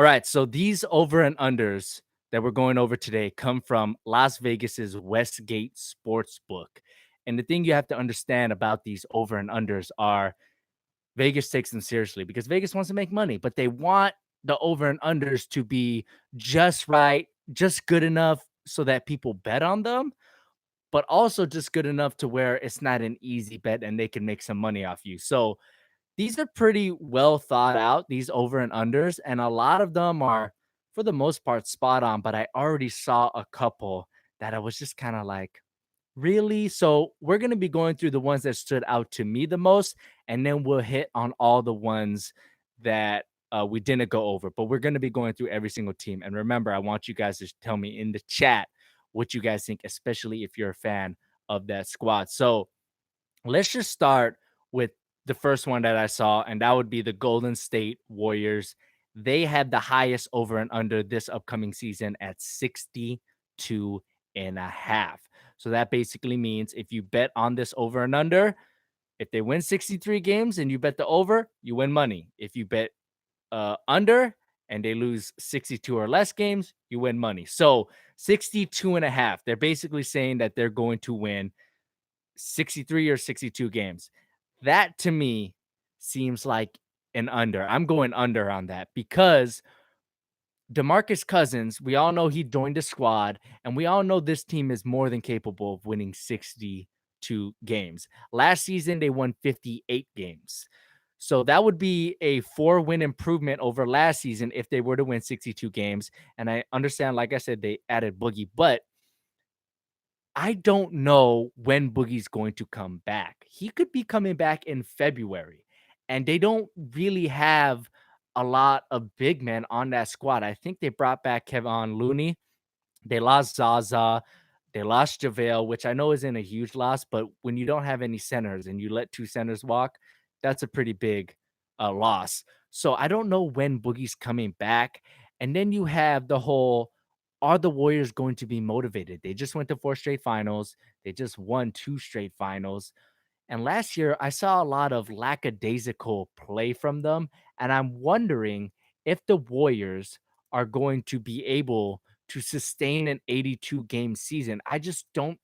All right, so these over and unders that we're going over today come from Las Vegas's Westgate Sportsbook. And the thing you have to understand about these over and unders are Vegas takes them seriously because Vegas wants to make money, but they want the over and unders to be just right, just good enough so that people bet on them, but also just good enough to where it's not an easy bet and they can make some money off you. So these are pretty well thought out, these over and unders, and a lot of them are, for the most part, spot on. But I already saw a couple that I was just kind of like, really? So we're going to be going through the ones that stood out to me the most, and then we'll hit on all the ones that we didn't go over. But we're going to be going through every single team. And remember, I want you guys to tell me in the chat what you guys think, especially if you're a fan of that squad. So let's just start with the first one that I saw, and that would be the Golden State Warriors. They had the highest over and under this upcoming season at 62 and a half. So that basically means if you bet on this over and under, if they win 63 games and you bet the over, you win money. If you bet under and they lose 62 or less games, you win money. So 62 and a half, they're basically saying that they're going to win 63 or 62 games. That to me seems like an under. I'm going under on that because DeMarcus Cousins, we all know he joined the squad, and we all know this team is more than capable of winning 62 games. Last season, they won 58 games. So that would be a 4-win improvement over last season if they were to win 62 games. And I understand, like I said, they added Boogie, but I don't know when Boogie's going to come back. He could be coming back in February, and they don't really have a lot of big men on that squad. I think they brought back Kevon Looney. They lost Zaza. They lost JaVale, which I know isn't a huge loss, but when you don't have any centers and you let 2 centers walk, that's a pretty big loss. So I don't know when Boogie's coming back. And then you have the whole, are the Warriors going to be motivated? They just went to 4 straight finals. They just won 2 straight finals. And last year, I saw a lot of lackadaisical play from them. And I'm wondering if the Warriors are going to be able to sustain an 82 game season. I just don't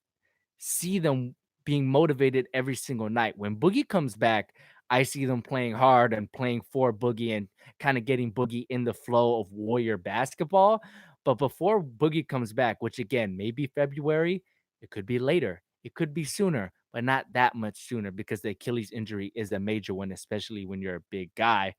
see them being motivated every single night. When Boogie comes back, I see them playing hard and playing for Boogie and kind of getting Boogie in the flow of Warrior basketball. But before Boogie comes back, which again, maybe February, it could be later, it could be sooner, but not that much sooner because the Achilles injury is a major one, especially when you're a big guy.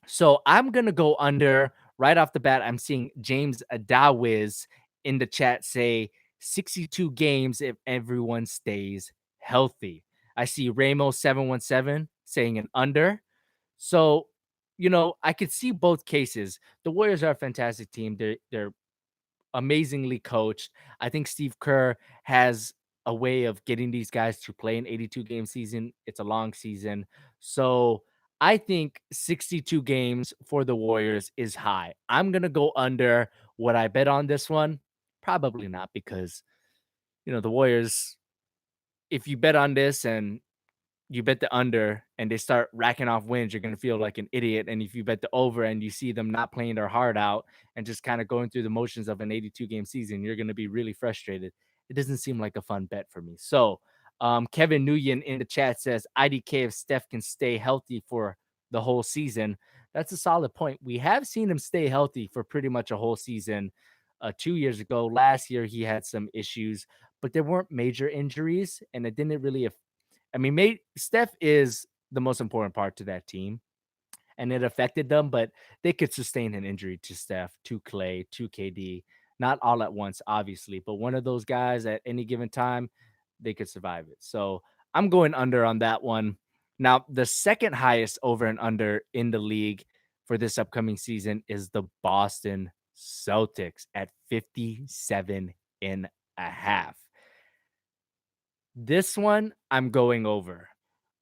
So I'm gonna go under right off the bat. I'm seeing James Adawiz in the chat say 62 games if everyone stays healthy. I see Ramo717 saying an under. So, I could see both cases. The Warriors are a fantastic team. They're amazingly coached. I think Steve Kerr has a way of getting these guys to play an 82 game season. It's a long season. So I think 62 games for the Warriors is high. I'm going to go under. What I bet on this one? Probably not because, the Warriors, if you bet on this and you bet the under and they start racking off wins, you're going to feel like an idiot. And if you bet the over and you see them not playing their heart out and just kind of going through the motions of an 82 game season, you're going to be really frustrated. It doesn't seem like a fun bet for me. So, Kevin Nguyen in the chat says IDK if Steph can stay healthy for the whole season. That's a solid point. We have seen him stay healthy for pretty much a whole season. 2 years ago, last year, he had some issues, but there weren't major injuries and it didn't really I mean, Steph is the most important part to that team, and it affected them, but they could sustain an injury to Steph, to Clay, to KD, not all at once, obviously, but one of those guys at any given time, they could survive it. So I'm going under on that one. Now, the second highest over and under in the league for this upcoming season is the Boston Celtics at 57 and a half. This one I'm going over,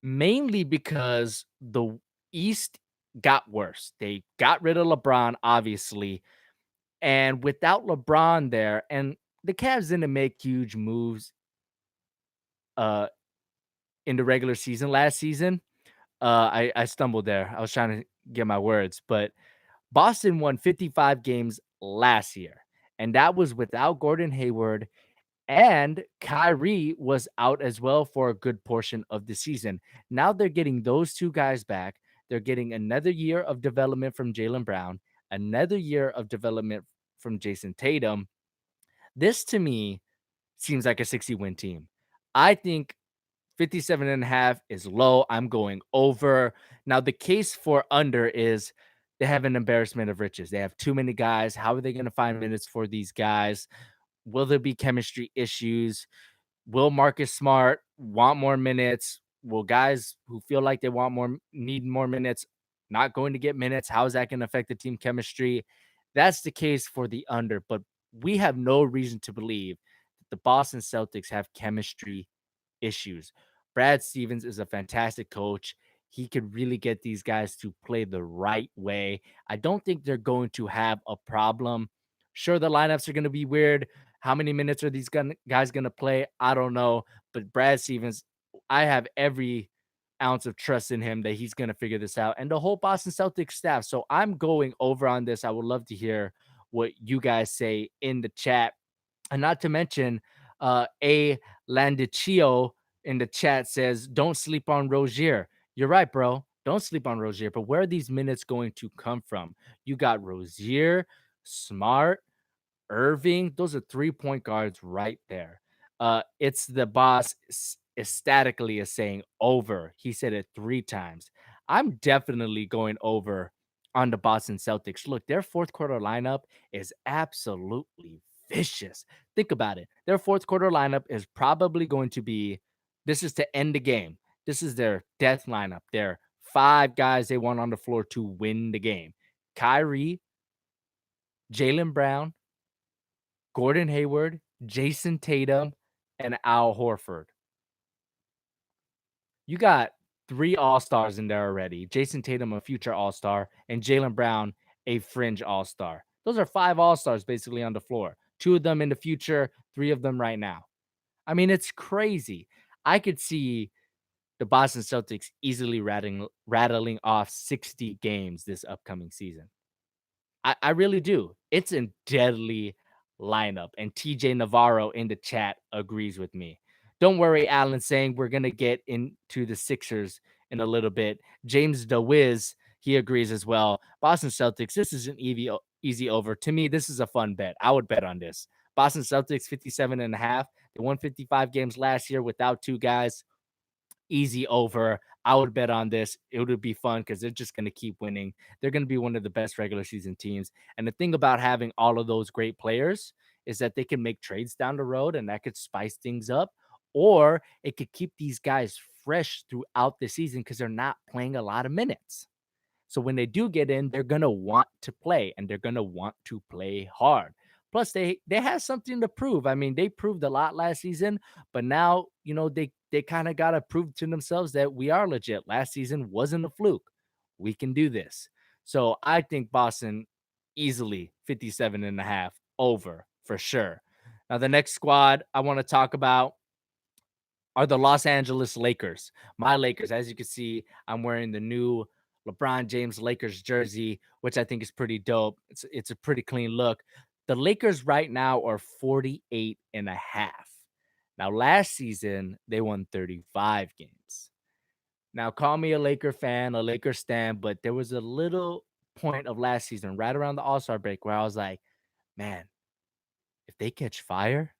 mainly because the East got worse. They got rid of LeBron, obviously, and without LeBron there, and the Cavs didn't make huge moves uh in the regular season last season. I stumbled there. I was trying to get my words, but Boston won 55 games last year, and that was without Gordon Hayward, and Kyrie was out as well for a good portion of the season. Now they're getting those two guys back. They're getting another year of development from Jaylen Brown, another year of development from Jason Tatum. This to me seems like a 60-win team. I think 57.5 is low. I'm going over. Now, the case for under is they have an embarrassment of riches. They have too many guys. How are they going to find minutes for these guys? Will there be chemistry issues? Will Marcus Smart want more minutes? Will guys who feel like they want more need more minutes not going to get minutes? How is that going to affect the team chemistry? That's the case for the under, but we have no reason to believe that the Boston Celtics have chemistry issues. Brad Stevens is a fantastic coach. He could really get these guys to play the right way. I don't think they're going to have a problem. Sure, the lineups are going to be weird. How many minutes are these guys going to play? I don't know. But Brad Stevens, I have every ounce of trust in him that he's going to figure this out, and the whole Boston Celtics staff. So I'm going over on this. I would love to hear what you guys say in the chat. And not to mention, A. Landicio in the chat says, don't sleep on Rozier. You're right, bro. Don't sleep on Rozier. But where are these minutes going to come from? You got Rozier, Smart, Irving. Those are 3-point guards right there. It's the boss ecstatically is saying over. He said it 3 times. I'm definitely going over on the Boston Celtics. Look, their fourth quarter lineup is absolutely vicious. Think about it. Their fourth quarter lineup is probably going to be this is to end the game. This is their death lineup. They're 5 guys they want on the floor to win the game. Kyrie, Jaylen Brown, Gordon Hayward, Jason Tatum, and Al Horford. You got 3 all-stars in there already. Jason Tatum, a future all-star, and Jaylen Brown, a fringe all-star. Those are 5 all-stars basically on the floor. 2 of them in the future, 3 of them right now. I mean, it's crazy. I could see the Boston Celtics easily rattling off 60 games this upcoming season. I really do. It's a deadly lineup, and TJ Navarro in the chat agrees with me. Don't worry, Alan, saying we're gonna get into the Sixers in a little bit. James DeWiz, he agrees as well. Boston Celtics, this is an easy over. To me, this is a fun bet. I would bet on this. Boston Celtics 57.5. They won 55 games last year without 2 guys. Easy over. I would bet on this. It would be fun because they're just going to keep winning. They're going to be one of the best regular season teams. And the thing about having all of those great players is that they can make trades down the road and that could spice things up, or it could keep these guys fresh throughout the season because they're not playing a lot of minutes. So when they do get in, they're gonna want to play and they're gonna want to play hard. Plus, they have something to prove. I mean, they proved a lot last season, but now they kind of gotta prove to themselves that we are legit. Last season wasn't a fluke. We can do this. So I think Boston easily 57.5 over for sure. Now the next squad I want to talk about are the Los Angeles Lakers. My Lakers, as you can see, I'm wearing the new LeBron James Lakers jersey, which I think is pretty dope. It's a pretty clean look. The Lakers right now are 48.5. Now, last season, they won 35 games. Now, call me a Laker fan, a Laker stan, but there was a little point of last season, right around the All-Star break, where I was like, man, if they catch fire,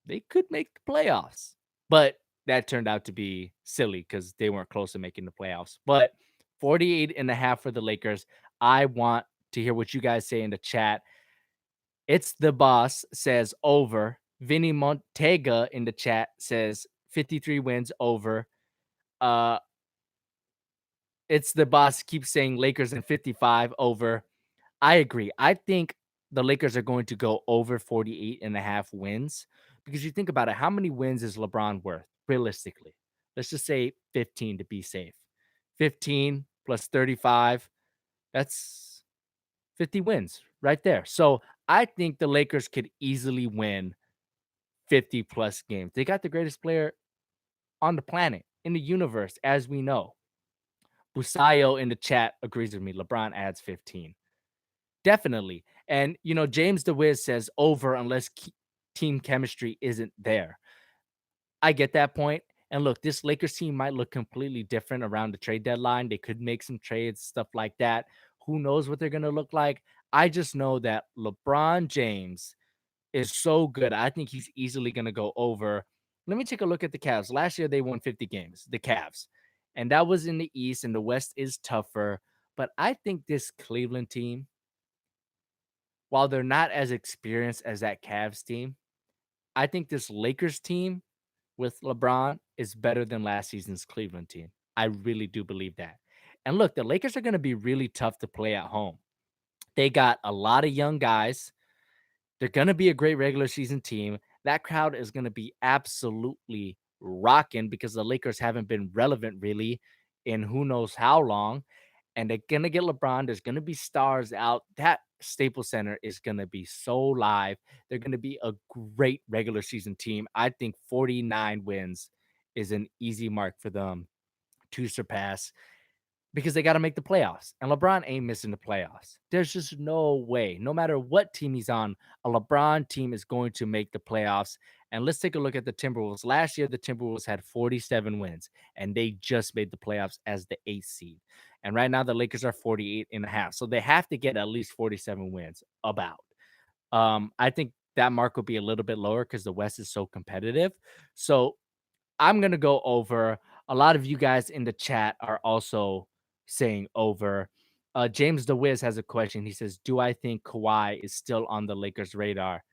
they could make the playoffs. But that turned out to be silly because they weren't close to making the playoffs. But 48.5 for the Lakers. I want to hear what you guys say in the chat. It's the boss says over. Vinny Montega in the chat says 53 wins over. Uh it's the boss keeps saying Lakers in 55 over. I agree. I think the Lakers are going to go over 48.5 wins because you think about it, how many wins is LeBron worth realistically? Let's just say 15 to be safe. 15 plus 35, that's 50 wins right there. So I think the Lakers could easily win 50 plus games. They got the greatest player on the planet, in the universe, as we know. Busayo in the chat agrees with me. LeBron adds 15. Definitely. And, James DeWiz says over unless team chemistry isn't there. I get that point. And look, this Lakers team might look completely different around the trade deadline. They could make some trades, stuff like that. Who knows what they're going to look like? I just know that LeBron James is so good. I think he's easily going to go over. Let me take a look at the Cavs. Last year, they won 50 games, the Cavs. And that was in the East, and the West is tougher. But I think this Cleveland team, while they're not as experienced as that Cavs team, I think this Lakers team with LeBron is better than last season's Cleveland team. I really do believe that. And look, the Lakers are going to be really tough to play at home. They got a lot of young guys. They're going to be a great regular season team. That crowd is going to be absolutely rocking because the Lakers haven't been relevant really in who knows how long. And they're going to get LeBron. There's going to be stars out. That Staples Center is going to be so live. They're going to be a great regular season team. I think 49 wins is an easy mark for them to surpass because they got to make the playoffs. And LeBron ain't missing the playoffs. There's just no way. No matter what team he's on, a LeBron team is going to make the playoffs. And let's take a look at the Timberwolves. Last year, the Timberwolves had 47 wins, and they just made the playoffs as the eighth seed. And right now, the Lakers are 48 and a half. So they have to get at least 47 wins, about. I think that mark will be a little bit lower because the West is so competitive. So I'm going to go over. A lot of you guys in the chat are also saying over. James DeWiz has a question. He says, do I think Kawhi is still on the Lakers' radar?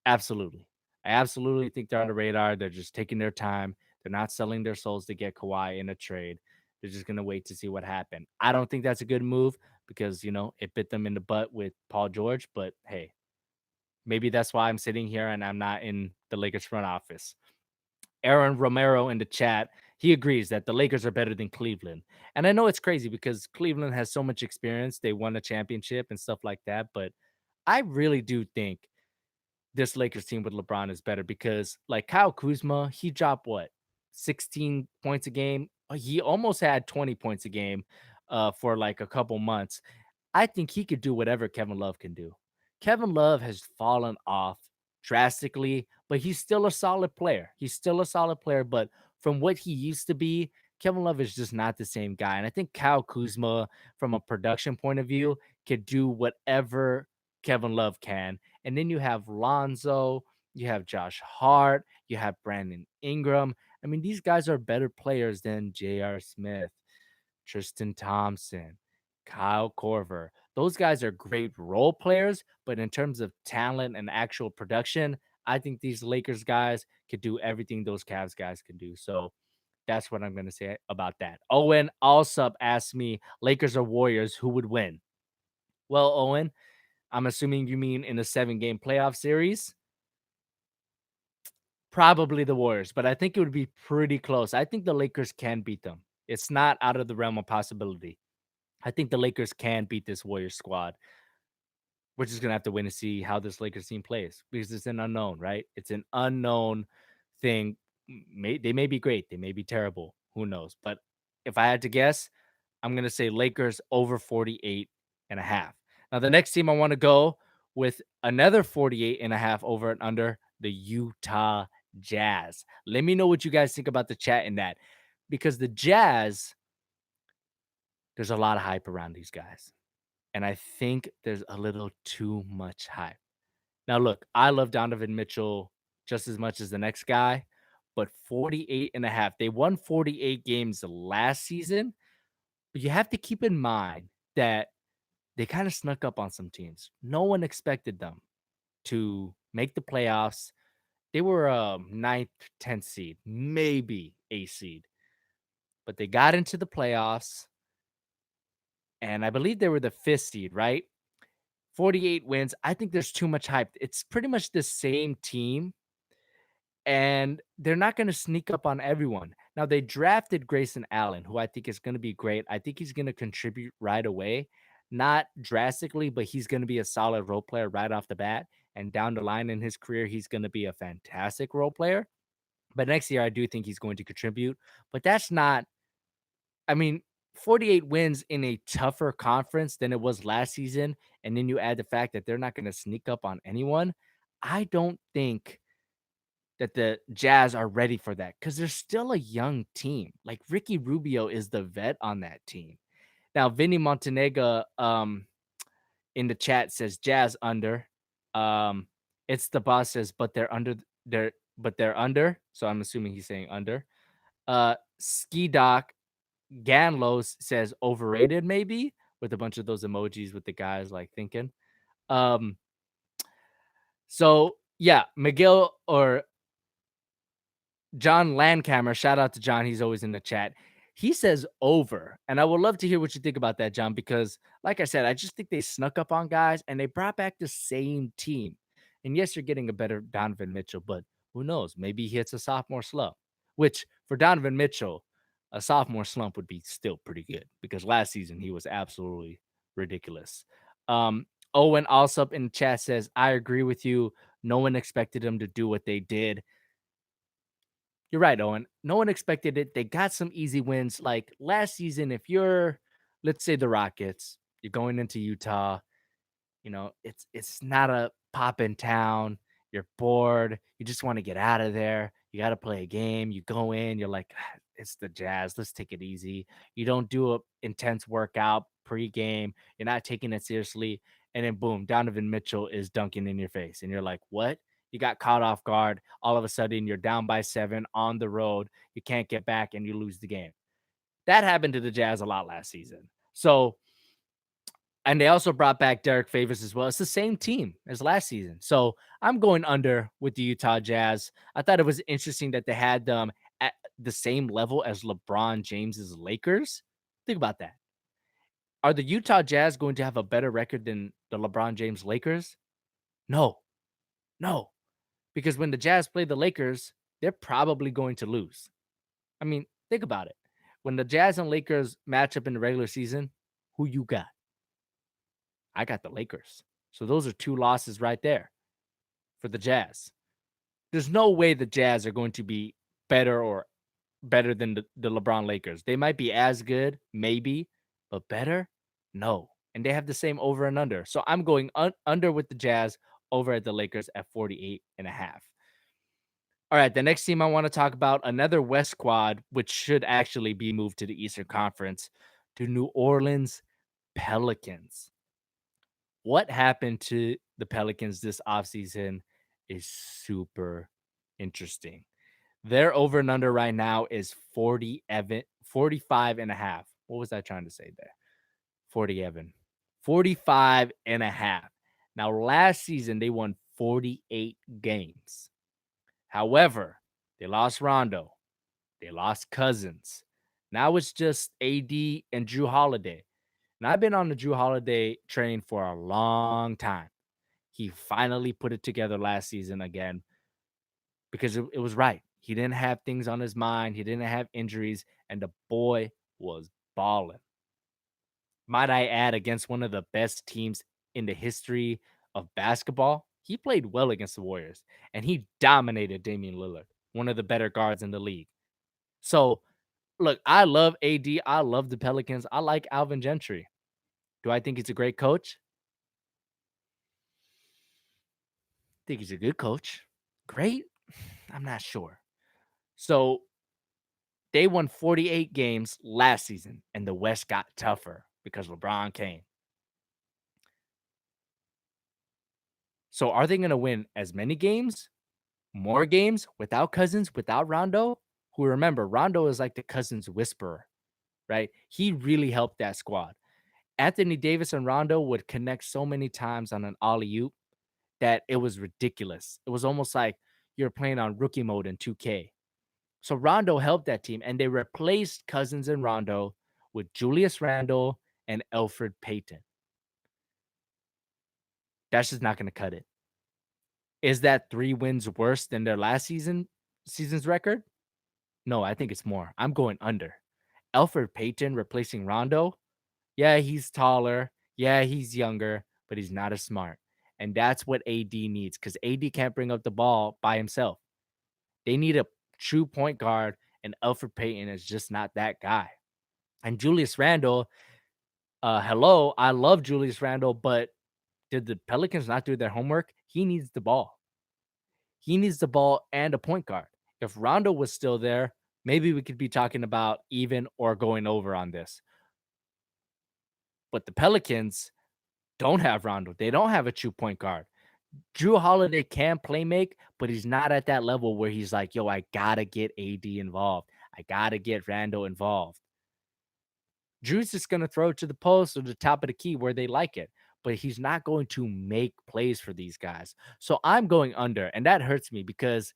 Absolutely. I absolutely think they're on the radar. They're just taking their time. They're not selling their souls to get Kawhi in a trade. They're just going to wait to see what happens. I don't think that's a good move because, it bit them in the butt with Paul George. But hey, maybe that's why I'm sitting here and I'm not in the Lakers front office. Aaron Romero in the chat, he agrees that the Lakers are better than Cleveland. And I know it's crazy because Cleveland has so much experience. They won a championship and stuff like that. But I really do think this Lakers team with LeBron is better because, like Kyle Kuzma, he dropped what, 16 points a game? He almost had 20 points a game for like a couple months. I think he could do whatever Kevin Love can do. Kevin Love has fallen off drastically, but he's still a solid player. He's still a solid player, but from what he used to be, Kevin Love is just not the same guy. And I think Kyle Kuzma, from a production point of view, could do whatever Kevin Love can. And then you have Lonzo, you have Josh Hart, you have Brandon Ingram. I mean, these guys are better players than J.R. Smith, Tristan Thompson, Kyle Korver. Those guys are great role players, but in terms of talent and actual production, I think these Lakers guys could do everything those Cavs guys could do. So that's what I'm going to say about that. Owen Allsup asked me, Lakers or Warriors, who would win? Well, Owen, I'm assuming you mean in a 7-game playoff series. Probably the Warriors, but I think it would be pretty close. I think the Lakers can beat them. It's not out of the realm of possibility. I think the Lakers can beat this Warriors squad. We're just gonna have to wait and see how this Lakers team plays because it's an unknown, right? It's an unknown thing. They may be great, they may be terrible. Who knows? But if I had to guess, I'm gonna say Lakers over 48 and a half. Now, the next team I want to go with another 48 and a half over and under, the Utah Jazz. Let me know what you guys think about the chat in that because the Jazz, there's a lot of hype around these guys. And I think there's a little too much hype. Now, look, I love Donovan Mitchell just as much as the next guy, but 48 and a half. They won 48 games last season, but you have to keep in mind that they kind of snuck up on some teams. No one expected them to make the playoffs. They were a ninth, 10th seed, maybe a seed, but they got into the playoffs, and I believe they were the fifth seed, right? 48 wins. I think there's too much hype. It's pretty much the same team, and they're not going to sneak up on everyone. Now, they drafted Grayson Allen, who I think is going to be great. I think he's going to contribute right away, not drastically, but he's going to be a solid role player right off the bat. And down the line in his career, he's going to be a fantastic role player. But next year, I do think he's going to contribute. But that's not, I mean, 48 wins in a tougher conference than it was last season, and then you add the fact that they're not going to sneak up on anyone. I don't think that the Jazz are ready for that because they're still a young team. Like Ricky Rubio is the vet on that team. Now, Vinny Montenegro in the chat says Jazz under. Um, it's the boss says, but they're under. So I'm assuming he's saying under. Ski Doc Ganlos says overrated, maybe, with a bunch of those emojis with the guys like thinking. Um, so yeah, Miguel or John Landcamer, shout out to John. He's always in the chat. He says over. And I would love to hear what you think about that, John, because like I said, I just think they snuck up on guys and they brought back the same team. And yes, you're getting a better Donovan Mitchell, but who knows? Maybe he hits a sophomore slump, which for Donovan Mitchell, a sophomore slump would be still pretty good because last season he was absolutely ridiculous. Owen Alsop in the chat says, I agree with you. No one expected him to do what they did. You're right, Owen. No one expected it. They got some easy wins. Like last season, if you're, let's say, the Rockets, you're going into Utah, it's not a pop in town. You're bored. You just want to get out of there. You got to play a game. You go in. You're like, it's the Jazz. Let's take it easy. You don't do a intense workout pre-game. You're not taking it seriously. And then boom, Donovan Mitchell is dunking in your face, and you're like, what? You got caught off guard. All of a sudden, you're down by 7 on the road. You can't get back, and you lose the game. That happened to the Jazz a lot last season. So and they also brought back Derek Favors as well. It's the same team as last season. So I'm going under with the Utah Jazz. I thought it was interesting that they had them at the same level as LeBron James's Lakers. Think about that. Are the Utah Jazz going to have a better record than the LeBron James Lakers? No, no. Because when the Jazz play the Lakers, they're probably going to lose. I mean, think about it. When the Jazz and Lakers match up in the regular season, who you got? I got the Lakers. So those are 2 losses right there for the Jazz. There's no way the Jazz are going to be better than the LeBron Lakers. They might be as good, maybe, but better? No. And they have the same over and under. So I'm going under with the Jazz over at the Lakers at 48.5. All right, the next team I want to talk about, another West squad, which should actually be moved to the Eastern Conference, to New Orleans Pelicans. What happened to the Pelicans this offseason is super interesting. Their over and under right now is 45 and a half. What was I trying to say there? 40 Evan. 45 and a half. Now, last season, they won 48 games. However, they lost Rondo. They lost Cousins. Now it's just AD and Drew Holiday. And I've been on the Drew Holiday train for a long time. He finally put it together last season again because it was right. He didn't have things on his mind. He didn't have injuries, and the boy was balling. Might I add, against one of the best teams in the history of basketball, he played well against the Warriors, and he dominated Damian Lillard, one of the better guards in the league. So, look, I love AD. I love the Pelicans. I like Alvin Gentry. Do I think he's a great coach? I think he's a good coach. Great? I'm not sure. So they won 48 games last season, and the West got tougher because LeBron came. So are they going to win as many games, more games without Cousins, without Rondo? Who, remember, Rondo is like the Cousins whisperer, right? He really helped that squad. Anthony Davis and Rondo would connect so many times on an alley-oop that it was ridiculous. It was almost like you're playing on rookie mode in 2K. So Rondo helped that team, and they replaced Cousins and Rondo with Julius Randle and Elfrid Payton. That's just not going to cut it. Is that 3 wins worse than their last season's record? No, I think it's more. I'm going under. Elfrid Payton replacing Rondo? Yeah, he's taller. Yeah, he's younger, but he's not as smart. And that's what AD needs because AD can't bring up the ball by himself. They need a true point guard, and Elfrid Payton is just not that guy. And Julius Randle, hello, I love Julius Randle, but did the Pelicans not do their homework? He needs the ball. He needs the ball and a point guard. If Rondo was still there, maybe we could be talking about even or going over on this. But the Pelicans don't have Rondo. They don't have a true point guard. Drew Holiday can play make, but he's not at that level where he's like, yo, I gotta get AD involved. I gotta get Randall involved. Drew's just going to throw it to the post or the top of the key where they like it, but he's not going to make plays for these guys. So I'm going under, and that hurts me because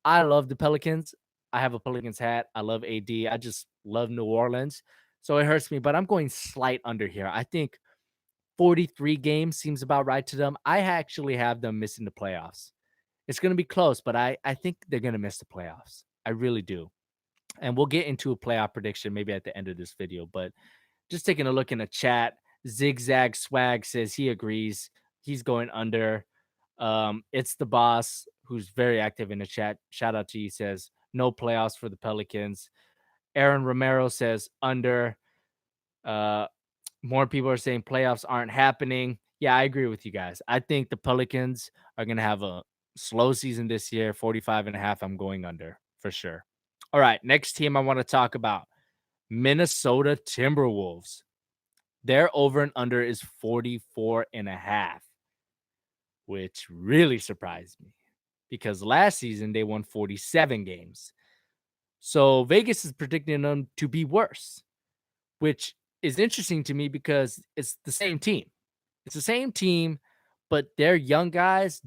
I love the Pelicans. I have a Pelicans hat. I love AD. I just love New Orleans. So it hurts me, but I'm going slight under here. I think 43 games seems about right to them. I actually have them missing the playoffs. It's going to be close, but I think they're going to miss the playoffs. I really do. And we'll get into a playoff prediction maybe at the end of this video, but just taking a look in the chat, Zigzag Swag says he agrees. He's going under. It's the boss who's very active in the chat. Shout out to you. Says no playoffs for the Pelicans. Aaron Romero says under. Uh, More people are saying playoffs aren't happening. Yeah, I agree with you guys. I think the Pelicans are going to have a slow season this year. 45.5. I'm going under for sure. All right. Next team I want to talk about Minnesota Timberwolves. Their over and under is 44.5, which really surprised me because last season they won 47 games. So Vegas is predicting them to be worse, which is interesting to me because it's the same team. It's the same team, but their young guys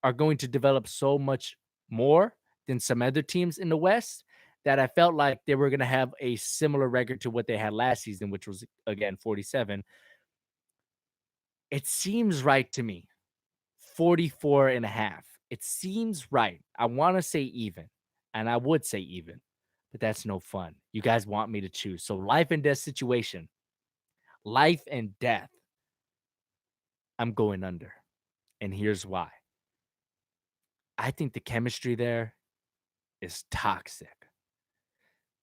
are going to develop so much more than some other teams in the West that I felt like they were going to have a similar record to what they had last season, which was again 47. It seems right to me. 44.5. It seems right. I want to say even, and I would say even, but that's no fun. You guys want me to choose. So life and death situation. Life and death. I'm going under. And here's why. I think the chemistry there is toxic.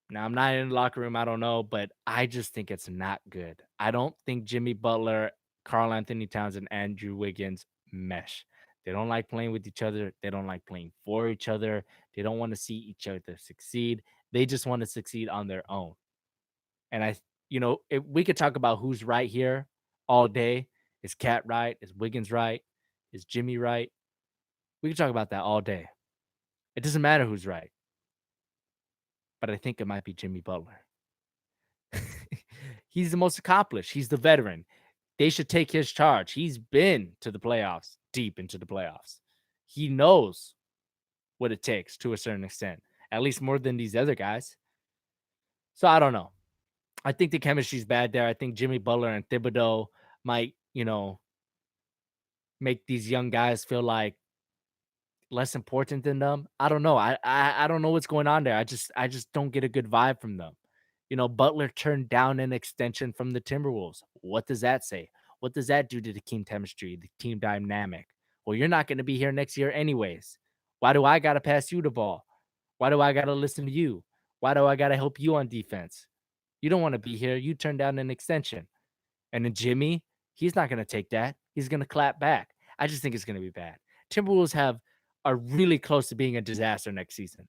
Now, I'm not in the locker room. I don't know, but I just think it's not good. I don't think Jimmy Butler, Carl Anthony Towns, and Andrew Wiggins mesh. They don't like playing with each other. They don't like playing for each other. They don't want to see each other succeed. They just want to succeed on their own. And if we could talk about who's right here all day. Is Cat right? Is Wiggins right? Is Jimmy right? We could talk about that all day. It doesn't matter who's right, but I think it might be Jimmy Butler. He's the most accomplished. He's the veteran. They should take his charge. He's been to the playoffs, deep into the playoffs. He knows what it takes to a certain extent, at least more than these other guys. So I don't know. I think the chemistry's bad there. I think Jimmy Butler and Thibodeau might, make these young guys feel like less important than them. I don't know. I don't know what's going on there. I just don't get a good vibe from them. Butler turned down an extension from the Timberwolves. What does that say? What does that do to the team chemistry, the team dynamic? Well, you're not going to be here next year anyways. Why do I got to pass you the ball? Why do I got to listen to you? Why do I got to help you on defense? You don't want to be here. You turned down an extension. And then Jimmy, he's not going to take that. He's going to clap back. I just think it's going to be bad. Timberwolves are really close to being a disaster next season.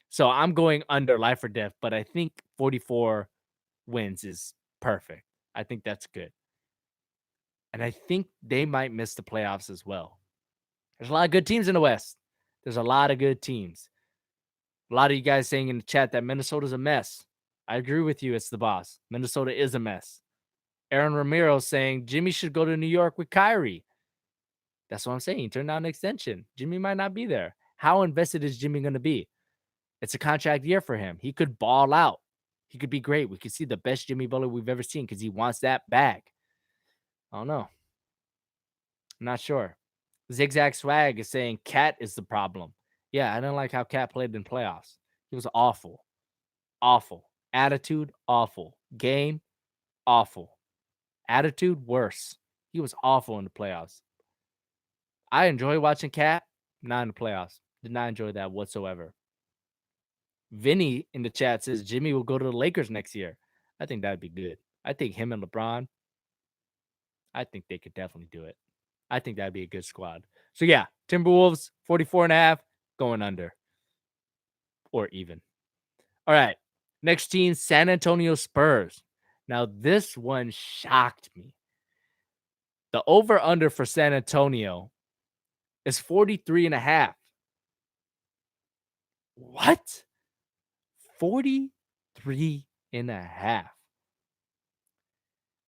So I'm going under life or death, but I think 44 wins is perfect. I think that's good. And I think they might miss the playoffs as well. There's a lot of good teams in the West. There's a lot of good teams. A lot of you guys saying in the chat that Minnesota's a mess. I agree with you. It's the boss. Minnesota is a mess. Aaron Romero saying Jimmy should go to New York with Kyrie. That's what I'm saying. Turn down an extension. Jimmy might not be there. How invested is Jimmy going to be? It's a contract year for him. He could ball out. He could be great. We could see the best Jimmy Butler we've ever seen because he wants that bag. I don't know. I'm not sure. Zigzag Swag is saying Cat is the problem. Yeah, I don't like how Cat played in playoffs. He was awful. Awful. Attitude, awful. Game, awful. Attitude, worse. He was awful in the playoffs. I enjoy watching Cat, not in the playoffs. Did not enjoy that whatsoever. Vinny in the chat says Jimmy will go to the Lakers next year. I think that'd be good. I think him and LeBron, I think they could definitely do it. I think that'd be a good squad. So yeah, Timberwolves 44.5 going under or even. All right. Next team, San Antonio Spurs. Now this one shocked me. The over under for San Antonio is 43.5. What? 43.5.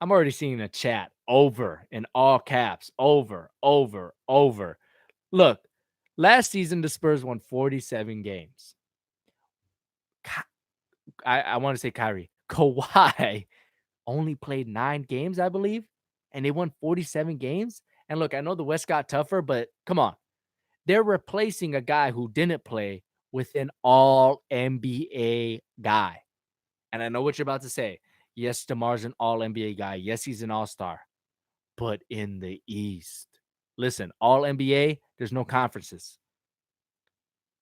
I'm already seeing a chat over in all caps. Over, over, over. Look, last season the Spurs won 47 games. I want to say Kyrie. Kawhi only played 9 games, I believe, and they won 47 games. And look, I know the West got tougher, but come on. They're replacing a guy who didn't play with an all NBA guy. And I know what you're about to say. Yes, DeMar's an all NBA guy. Yes, he's an all-star. But in the East, listen, all NBA, there's no conferences.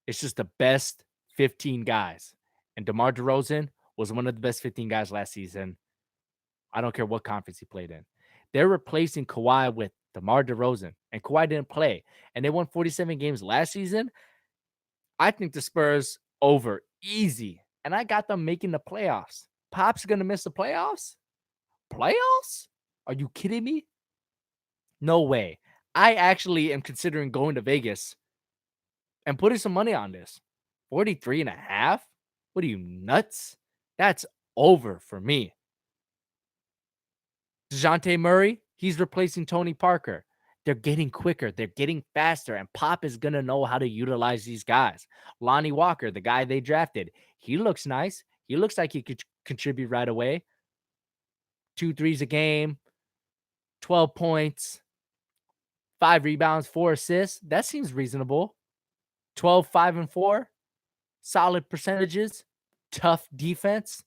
It's just the best 15 guys. And DeMar DeRozan was one of the best 15 guys last season. I don't care what conference he played in. They're replacing Kawhi with DeMar DeRozan, and Kawhi didn't play. And they won 47 games last season. I think the Spurs over easy. And I got them making the playoffs. Pop's going to miss the playoffs? Playoffs? Are you kidding me? No way. I actually am considering going to Vegas and putting some money on this. 43.5? What are you, nuts? That's over for me. DeJounte Murray, he's replacing Tony Parker. They're getting quicker. They're getting faster. And Pop is going to know how to utilize these guys. Lonnie Walker, the guy they drafted, he looks nice. He looks like he could contribute right away. 2 threes a game, 12 points, 5 rebounds, 4 assists. That seems reasonable. 12, 5, and 4. Solid percentages. Tough defense.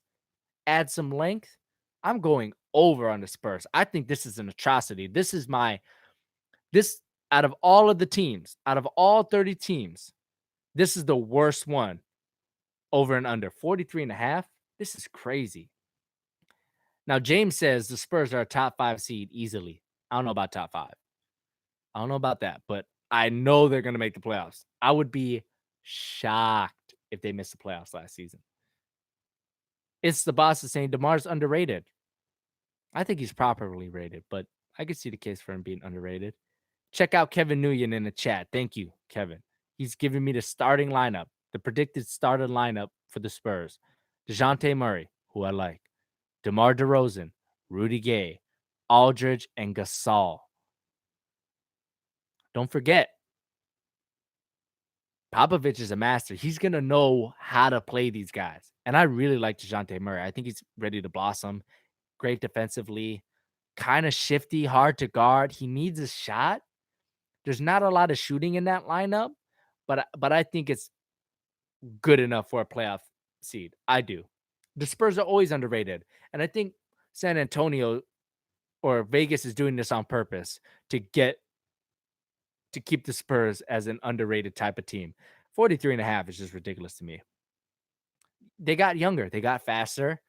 Add some length. I'm going over on the Spurs. I think this is an atrocity. This out of all of the teams, out of all 30 teams, this is the worst one. Over and under 43.5. This is crazy. Now, James says the Spurs are a top 5 seed easily. I don't know about top 5. I don't know about that, but I know they're going to make the playoffs. I would be shocked if they missed the playoffs last season. It's the boss is saying DeMar's underrated. I think he's properly rated, but I could see the case for him being underrated. Check out Kevin Nguyen in the chat. Thank you, Kevin. He's giving me the starting lineup, the predicted starting lineup for the Spurs. DeJounte Murray, who I like. DeMar DeRozan, Rudy Gay, Aldridge, and Gasol. Don't forget, Popovich is a master. He's going to know how to play these guys. And I really like DeJounte Murray. I think he's ready to blossom. Great defensively. Kind of shifty, hard to guard. He needs a shot. There's not a lot of shooting in that lineup, but I think it's good enough for a playoff seed. I do. The Spurs are always underrated. And I think San Antonio or Vegas is doing this on purpose to keep the Spurs as an underrated type of team. 43.5 is just ridiculous to me. They got younger. They got faster.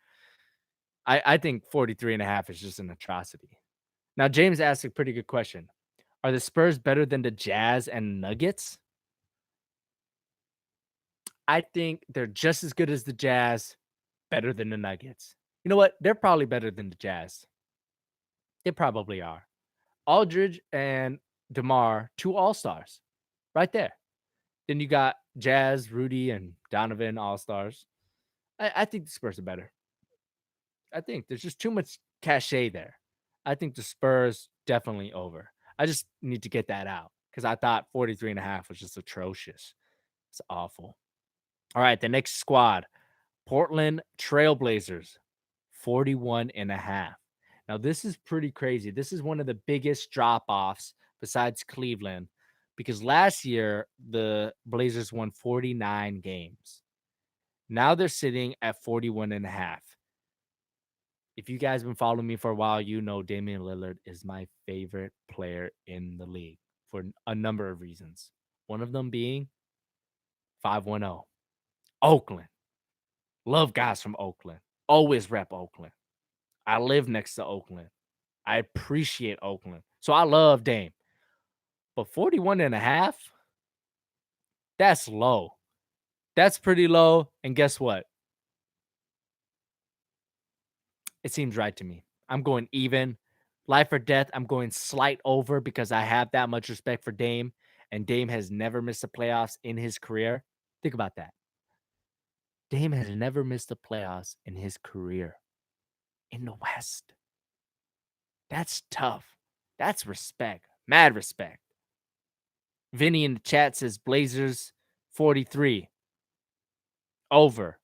I think 43.5 is just an atrocity. Now, James asked a pretty good question. Are the Spurs better than the Jazz and Nuggets? I think they're just as good as the Jazz, better than the Nuggets. You know what? They're probably better than the Jazz. They probably are. Aldridge and DeMar, 2 all-stars right there. Then you got Jazz, Rudy, and Donovan, all-stars. I think the Spurs are better. I think there's just too much cachet there. I think the Spurs definitely over. I just need to get that out because I thought 43.5 was just atrocious. It's awful. All right, the next squad, Portland Trailblazers, 41.5. Now, this is pretty crazy. This is one of the biggest drop-offs besides Cleveland because last year, the Blazers won 49 games. Now they're sitting at 41.5. If you guys have been following me for a while, you know Damian Lillard is my favorite player in the league for a number of reasons. One of them being 510. Oakland. Love guys from Oakland. Always rep Oakland. I live next to Oakland. I appreciate Oakland. So I love Dame. But 41.5, that's low. That's pretty low. And guess what? It seems right to me. I'm going even. Life or death, I'm going slight over because I have that much respect for Dame. And Dame has never missed the playoffs in his career. Think about that. Dame has never missed the playoffs in his career in the West. That's tough. That's respect. Mad respect. Vinny in the chat says Blazers 43. Over.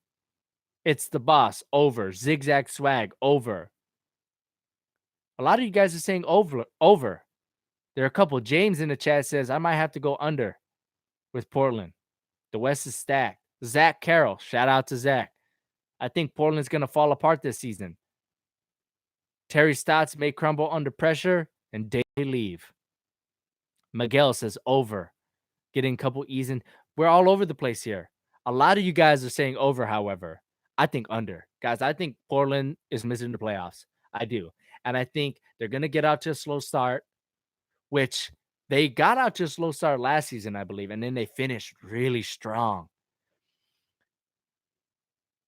It's the boss. Over. Zigzag swag. Over. A lot of you guys are saying over. Over. There are a couple. James in the chat says I might have to go under with Portland. The West is stacked. Zach Carroll. Shout out to Zach. I think Portland's going to fall apart this season. Terry Stotts may crumble under pressure and they leave. Miguel says over. Getting a couple ease in. We're all over the place here. A lot of you guys are saying over, however. I think under. Guys, I think Portland is missing the playoffs. I do. And I think they're going to get out to a slow start, which they got out to a slow start last season, I believe, and then they finished really strong.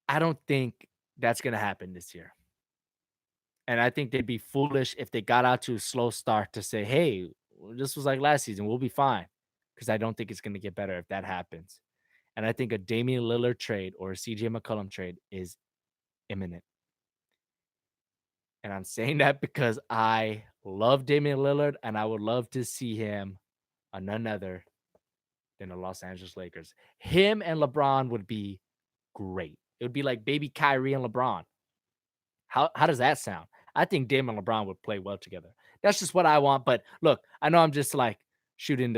I don't think that's going to happen this year. And I think they'd be foolish if they got out to a slow start to say, hey, this was like last season. We'll be fine. Because I don't think it's going to get better if that happens. And I think a Damian Lillard trade or a CJ McCollum trade is imminent. And I'm saying that because I love Damian Lillard and I would love to see him on none other than the Los Angeles Lakers. Him and LeBron would be great. It would be like baby Kyrie and LeBron. How does that sound? I think Dame and LeBron would play well together. That's just what I want. But look, I know I'm just like shooting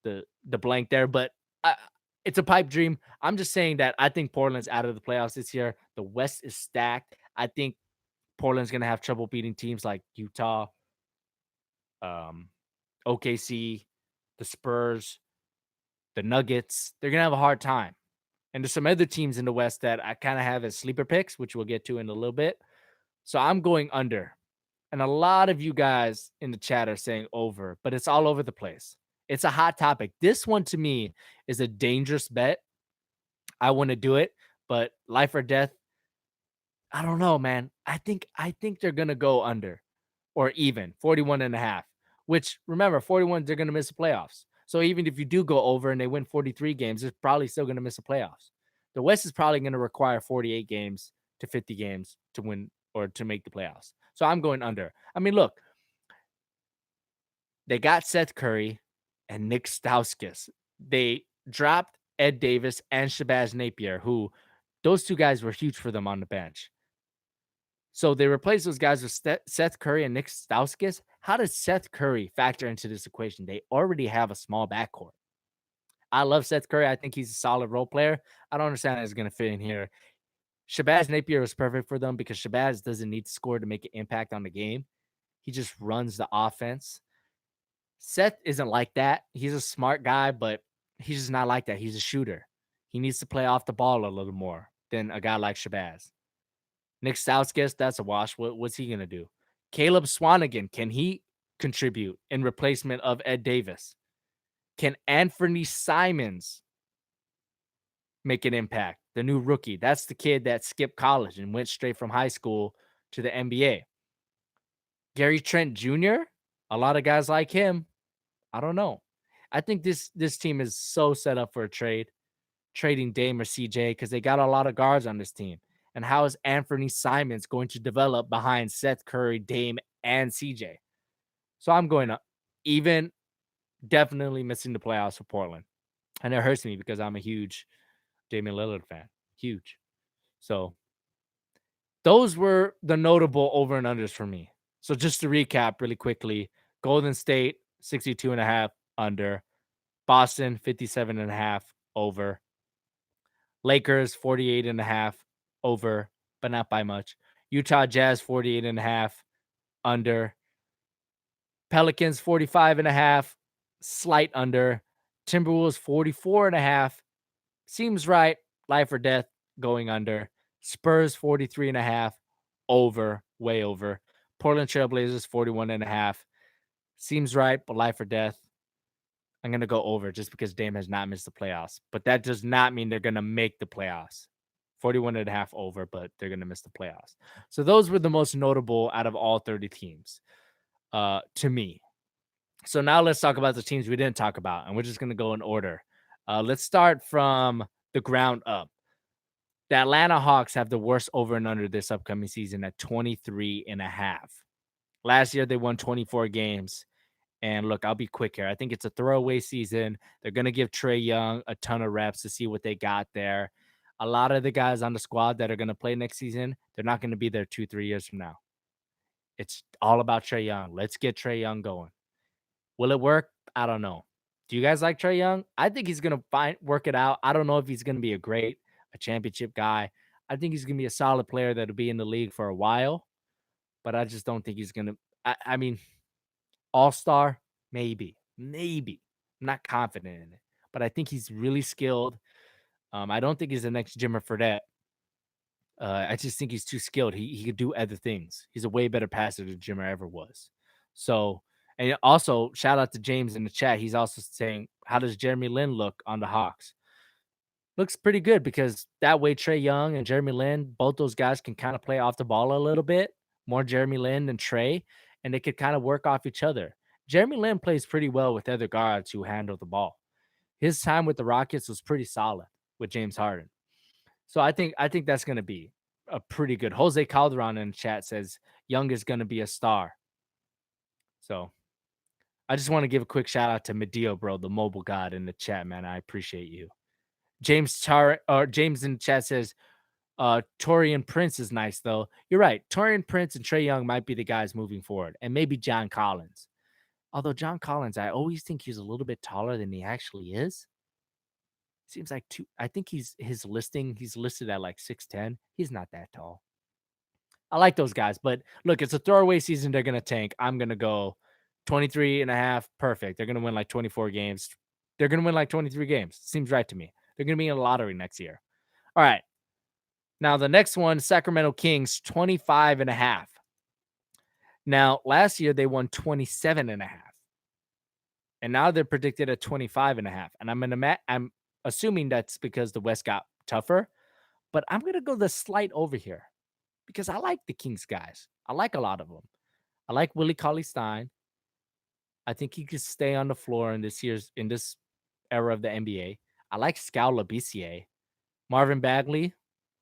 the blank there, but it's a pipe dream. I'm just saying that I think Portland's out of the playoffs this year. The West is stacked. I think Portland's gonna have trouble beating teams like Utah, um, OKC, the Spurs, the Nuggets. They're gonna have a hard time. And there's some other teams in the West that I kind of have as sleeper picks, which we'll get to in a little bit. So I'm going under. And a lot of you guys in the chat are saying over, but it's all over the place. It's a hot topic. This one to me is a dangerous bet. I want to do it, but life or death, I don't know, man. I think they're going to go under or even 41.5, which remember 41, they're going to miss the playoffs. So even if you do go over and they win 43 games, they're probably still going to miss the playoffs. The West is probably going to require 48 games to 50 games to win or to make the playoffs. So I'm going under. I mean, look, they got Seth Curry and Nick Stauskas. They dropped Ed Davis and Shabazz Napier, who those two guys were huge for them on the bench. So they replaced those guys with Seth Curry and Nick Stauskas. How does Seth Curry factor into this equation? They already have a small backcourt. I love Seth Curry. I think he's a solid role player. I don't understand how he's going to fit in here. Shabazz Napier was perfect for them because Shabazz doesn't need to score to make an impact on the game. He just runs the offense. Seth isn't like that. He's a smart guy, but he's just not like that. He's a shooter. He needs to play off the ball a little more than a guy like Shabazz. Nick Stauskas, that's a wash. What's he going to do? Caleb Swanigan, can he contribute in replacement of Ed Davis? Can Anthony Simons make an impact? The new rookie. That's the kid that skipped college and went straight from high school to the NBA. Gary Trent Jr., a lot of guys like him. I don't know. I think this team is so set up for a trade, trading Dame or CJ, because they got a lot of guards on this team. And how is Anthony Simons going to develop behind Seth Curry, Dame, and CJ? So I'm going to even, definitely missing the playoffs for Portland. And it hurts me because I'm a huge Damian Lillard fan. Huge. So those were the notable over and unders for me. So just to recap really quickly, Golden State, 62.5 under. Boston, 57.5 over. Lakers, 48.5 over, but not by much. Utah Jazz, 48.5 under. Pelicans, 45.5, slight under. Timberwolves, 44.5. Seems right. Life or death, going under. Spurs 43.5, over, way over. Portland Trail Blazers 41.5. Seems right, but life or death. I'm gonna go over just because Dame has not missed the playoffs. But that does not mean they're gonna make the playoffs. 41.5 over, but they're gonna miss the playoffs. So those were the most notable out of all 30 teams, to me. So now let's talk about the teams we didn't talk about, and we're just gonna go in order. Let's start from the ground up. The Atlanta Hawks have the worst over and under this upcoming season at 23.5. Last year they won 24 games. And look, I'll be quick here. I think it's a throwaway season. They're going to give Trae Young a ton of reps to see what they got there. A lot of the guys on the squad that are going to play next season, they're not going to be there 2-3 years from now. It's all about Trae Young. Let's get Trae Young going. Will it work? I don't know. Do you guys like Trae Young? I think he's going to work it out. I don't know if he's going to be a championship guy. I think he's going to be a solid player that'll be in the league for a while, but I just don't think he's going to. I mean, all-star, maybe, maybe. I'm not confident in it, but I think he's really skilled. I don't think he's the next Jimmer Fredette. I just think he's too skilled. He could do other things. He's a way better passer than Jimmer ever was. So, and also shout out to James in the chat. He's also saying, how does Jeremy Lin look on the Hawks? Looks pretty good because that way Trae Young and Jeremy Lin, both those guys can kind of play off the ball a little bit more Jeremy Lin than Trae, and they could kind of work off each other. Jeremy Lin plays pretty well with other guards who handle the ball. His time with the Rockets was pretty solid with James Harden. So I think that's going to be a pretty good. Jose Calderon in the chat says Young is going to be a star. So I just want to give a quick shout out to Medio, bro, the mobile god in the chat, man. I appreciate you. James in the chat says Torian Prince is nice though. You're right. Torian Prince and Trae Young might be the guys moving forward, and maybe John Collins. Although John Collins, I always think he's a little bit taller than he actually is. Seems like I think he's listed at like 6'10". He's not that tall. I like those guys, but look, it's a throwaway season. They're gonna tank. I'm gonna go 23.5. Perfect. They're gonna win like 24 games. They're gonna win like 23 games. Seems right to me. They're gonna be in a lottery next year. All right. Now the next one, Sacramento Kings, 25.5. Now last year they won 27.5. And now they're predicted at 25.5. And I'm assuming that's because the West got tougher, but I'm going to go the slight over here because I like the Kings guys. I like a lot of them. I like Willie Cauley-Stein. I think he could stay on the floor in this era of the NBA. I like Skal Labissiere. Marvin Bagley,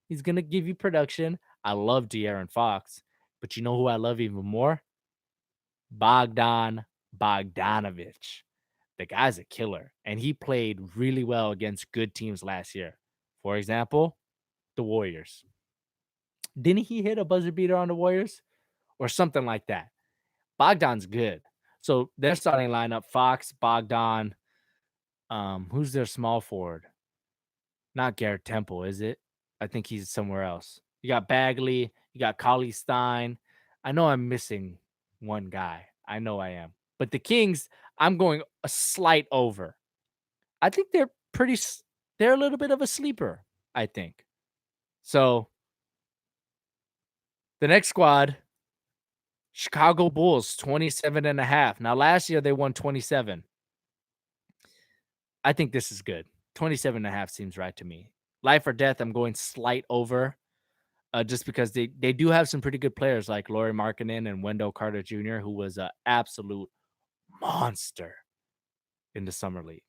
he's going to give you production. I love De'Aaron Fox, but you know who I love even more? Bogdan Bogdanovic. The guy's a killer, and he played really well against good teams last year. For example, the Warriors. Didn't he hit a buzzer beater on the Warriors or something like that? Bogdan's good. So their starting lineup: Fox, Bogdan. Who's their small forward? Not Garrett Temple, is it? I think he's somewhere else. You got Bagley. You got Cauley-Stein. I know I'm missing one guy. I know I am. But the Kings, I'm going a slight over. I think they're a little bit of a sleeper, I think. So the next squad, Chicago Bulls, 27.5. Now last year they won 27. I think this is good. 27.5 seems right to me. Life or death, I'm going slight over. Just because they do have some pretty good players like Lauri Markkanen and Wendell Carter Jr., who was an absolute monster in the summer league.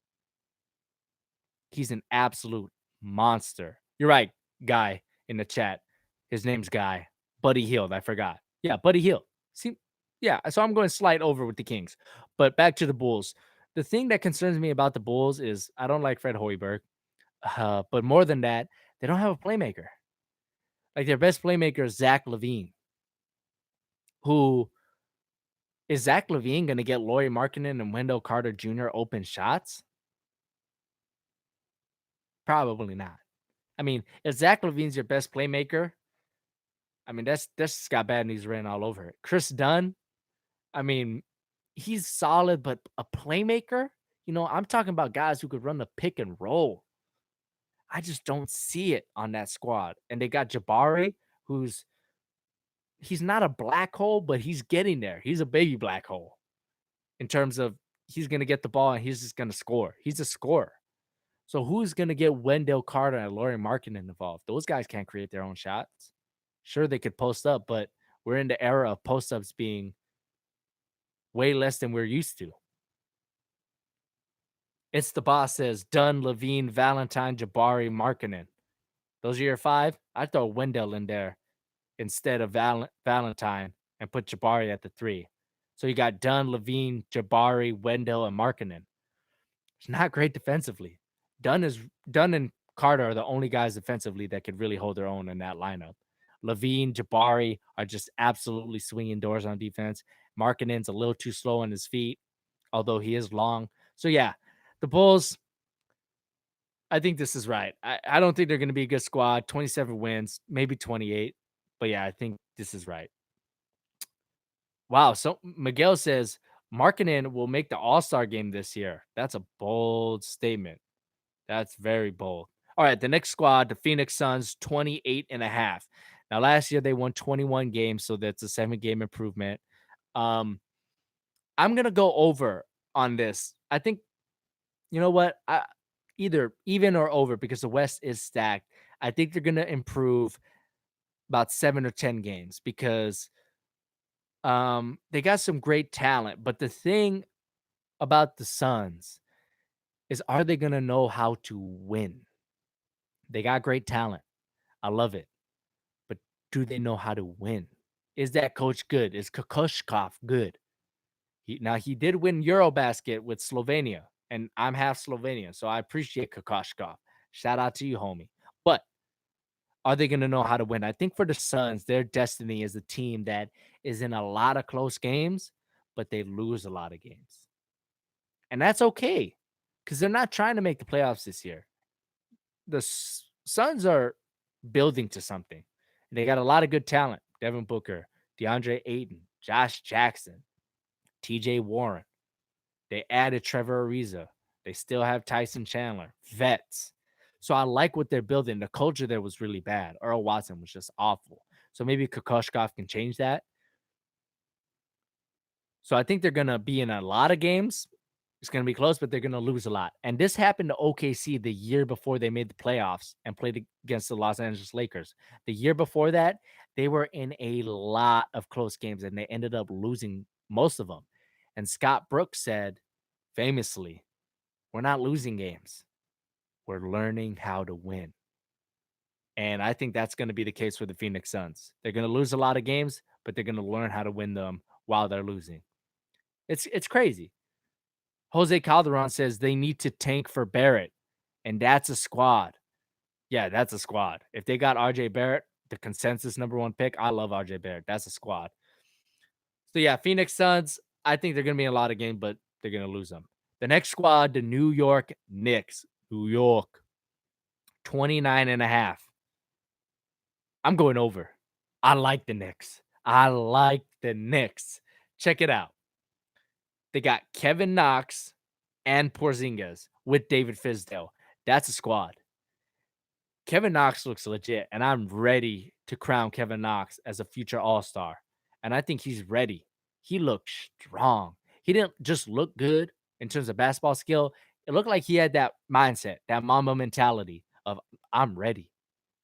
He's an absolute monster. You're right, Guy in the chat. His name's Guy. Buddy Hield. I forgot. Yeah, Buddy Hield. See, yeah. So I'm going slight over with the Kings. But back to the Bulls. The thing that concerns me about the Bulls is I don't like Fred Hoiberg. But more than that, they don't have a playmaker. Like their best playmaker is Zach LaVine. Who is Zach LaVine going to get Lauri Markkanen and Wendell Carter Jr. open shots? Probably not. I mean, if Zach LaVine's your best playmaker, I mean, that's just got bad news written all over it. Chris Dunn, I mean, he's solid, but a playmaker, I'm talking about guys who could run the pick and roll. I just don't see it on that squad. And they got Jabari, who's he's not a black hole, but he's getting there. He's a baby black hole in terms of he's gonna get the ball and he's just gonna score. He's a scorer. So who's gonna get Wendell Carter and Laurie Markkinen involved? Those guys can't create their own shots. Sure, they could post up, but we're in the era of post ups being way less than we're used to. It's the boss says Dunn, Levine, Valentine, Jabari, Markkinen. Those are your five. I'd throw Wendell in there instead of Valentine and put Jabari at the three. So you got Dunn, Levine, Jabari, Wendell, and Markkinen. It's not great defensively. Dunn and Carter are the only guys defensively that could really hold their own in that lineup. Levine, Jabari are just absolutely swinging doors on defense. Markkinen's a little too slow on his feet, although he is long. So yeah, the Bulls, I think this is right. I don't think they're going to be a good squad. 27 wins, maybe 28. But yeah, I think this is right. Wow. So Miguel says Markkinen will make the All-Star game this year. That's a bold statement. That's very bold. All right. The next squad, the Phoenix Suns, 28 and a half. Now, last year they won 21 games, so that's a 7-game improvement. I'm going to go over on this. I think, you know what? Either even or over because the West is stacked. I think they're going to improve about 7 or 10 games because they got some great talent. But the thing about the Suns is, are they going to know how to win? They got great talent. I love it. But do they know how to win? Is that coach good? Is Kokoshkov good? He did win Eurobasket with Slovenia, and I'm half Slovenian, so I appreciate Kokoshkov. Shout out to you, homie. But are they going to know how to win? I think for the Suns, their destiny is a team that is in a lot of close games, but they lose a lot of games. And that's okay because they're not trying to make the playoffs this year. The Suns are building to something. They got a lot of good talent. Devin Booker, DeAndre Ayton, Josh Jackson, TJ Warren. They added Trevor Ariza. They still have Tyson Chandler, vets. So I like what they're building. The culture there was really bad. Earl Watson was just awful. So maybe Kokoshkov can change that. So I think they're going to be in a lot of games. It's going to be close, but they're going to lose a lot. And this happened to OKC the year before they made the playoffs and played against the Los Angeles Lakers. The year before that, they were in a lot of close games and they ended up losing most of them. And Scott Brooks said famously, "We're not losing games. We're learning how to win." And I think that's going to be the case for the Phoenix Suns. They're going to lose a lot of games, but they're going to learn how to win them while they're losing. It's crazy. Jose Calderon says they need to tank for Barrett, and that's a squad. Yeah, that's a squad. If they got RJ Barrett, the consensus number 1 pick, I love RJ Barrett. That's a squad. So yeah, Phoenix Suns, I think they're going to be in a lot of games, but they're going to lose them. The next squad, the New York Knicks. New York, 29 and a half. I'm going over. I like the Knicks. I like the Knicks. Check it out. They got Kevin Knox and Porzingis with David Fizdale. That's a squad. Kevin Knox looks legit, and I'm ready to crown Kevin Knox as a future All-Star. And I think he's ready. He looks strong. He didn't just look good in terms of basketball skill. It looked like he had that mindset, that Mamba mentality of, I'm ready.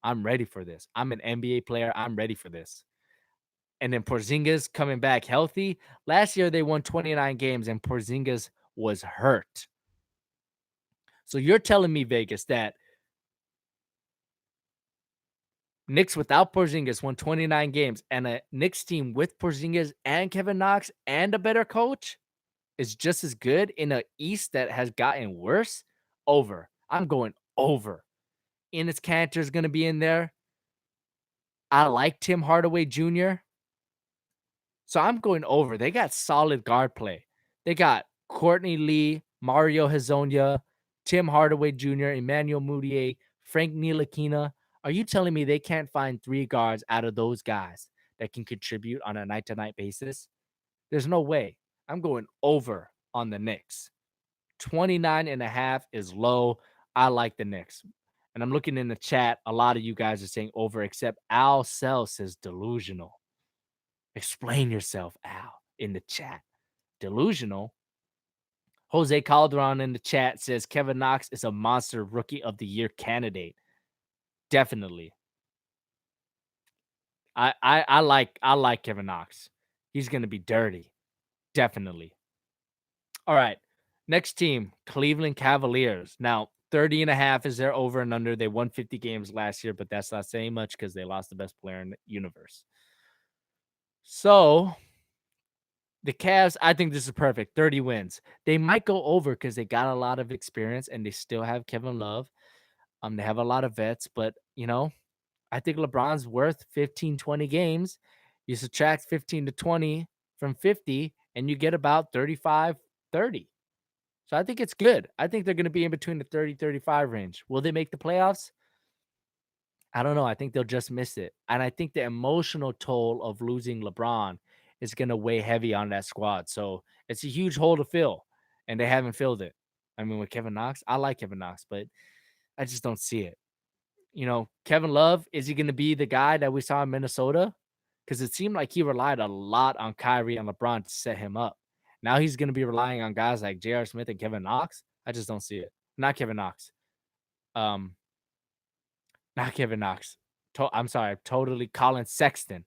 I'm ready for this. I'm an NBA player. I'm ready for this. And then Porzingis coming back healthy. Last year, they won 29 games, and Porzingis was hurt. So you're telling me, Vegas, that Knicks without Porzingis won 29 games, and a Knicks team with Porzingis and Kevin Knox and a better coach is just as good in an East that has gotten worse? Over. I'm going over. Enes Kanter is going to be in there. I like Tim Hardaway Jr., so I'm going over. They got solid guard play. They got Courtney Lee, Mario Hezonja, Tim Hardaway Jr., Emmanuel Mudiay, Frank Ntilikina. Are you telling me they can't find 3 guards out of those guys that can contribute on a night-to-night basis? There's no way. I'm going over on the Knicks. 29 and a half is low. I like the Knicks. And I'm looking in the chat. A lot of you guys are saying over, except Al Cell says delusional. Explain yourself, Al, in the chat. Delusional. Jose Calderon in the chat says Kevin Knox is a monster rookie of the year candidate. Definitely. I like Kevin Knox. He's gonna be dirty. Definitely. All right. Next team, Cleveland Cavaliers. Now, 30 and a half is their over and under. They won 50 games last year, but that's not saying much because they lost the best player in the universe. So the Cavs, I think this is perfect. 30 wins. They might go over because they got a lot of experience and they still have Kevin Love. They have a lot of vets, but I think LeBron's worth 15, 20 games. You subtract 15 to 20 from 50, and you get about 35, 30. So I think it's good. I think they're going to be in between the 30, 35 range. Will they make the playoffs? I don't know. I think they'll just miss it. And I think the emotional toll of losing LeBron is going to weigh heavy on that squad. So it's a huge hole to fill, and they haven't filled it. I mean, with Kevin Knox, I like Kevin Knox, but I just don't see it. Kevin Love, is he going to be the guy that we saw in Minnesota? Because it seemed like he relied a lot on Kyrie and LeBron to set him up. Now he's going to be relying on guys like J.R. Smith and Kevin Knox. I just don't see it. Not Kevin Knox. Um, Not Kevin Knox. I'm sorry, totally Colin Sexton.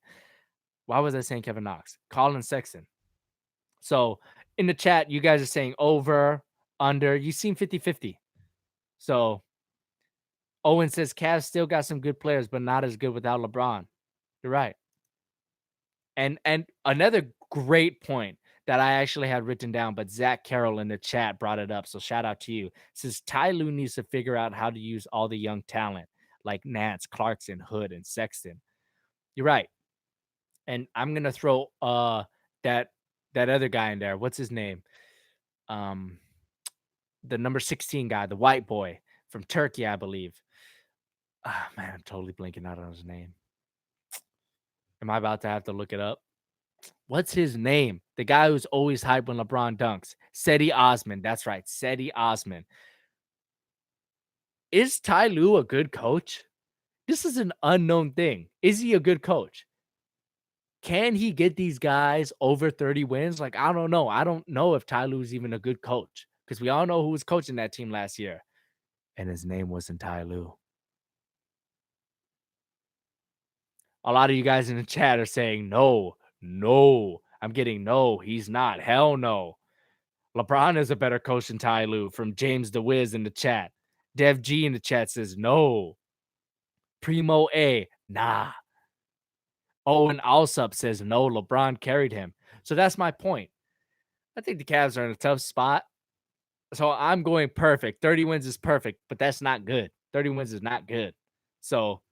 Why was I saying Kevin Knox? Colin Sexton. So in the chat, you guys are saying over, under. You seem 50-50. So Owen says Cavs still got some good players, but not as good without LeBron. You're right. And another great point that I actually had written down, but Zach Carroll in the chat brought it up. So shout out to you. Says Ty Lue needs to figure out how to use all the young talent like Nance, Clarkson, Hood, and Sexton. You're right. And I'm gonna throw that other guy in there. What's his name? The number 16 guy, the white boy from Turkey, I believe. Ah, man, I'm totally blanking out on his name. Am I about to have to look it up? What's his name? The guy who's always hyped when LeBron dunks. Cedi Osman. That's right. Cedi Osman. Is Ty Lue a good coach? This is an unknown thing. Is he a good coach? Can he get these guys over 30 wins? Like, I don't know. I don't know if Ty Lue is even a good coach because we all know who was coaching that team last year. And his name wasn't Ty Lue. A lot of you guys in the chat are saying, no. I'm getting no, he's not. Hell no. LeBron is a better coach than Ty Lue from James DeWiz in the chat. Dev G in the chat says no. Primo A, nah. Owen Alsop says no, LeBron carried him. So that's my point. I think the Cavs are in a tough spot. So I'm going perfect. 30 wins is perfect, but that's not good. 30 wins is not good. So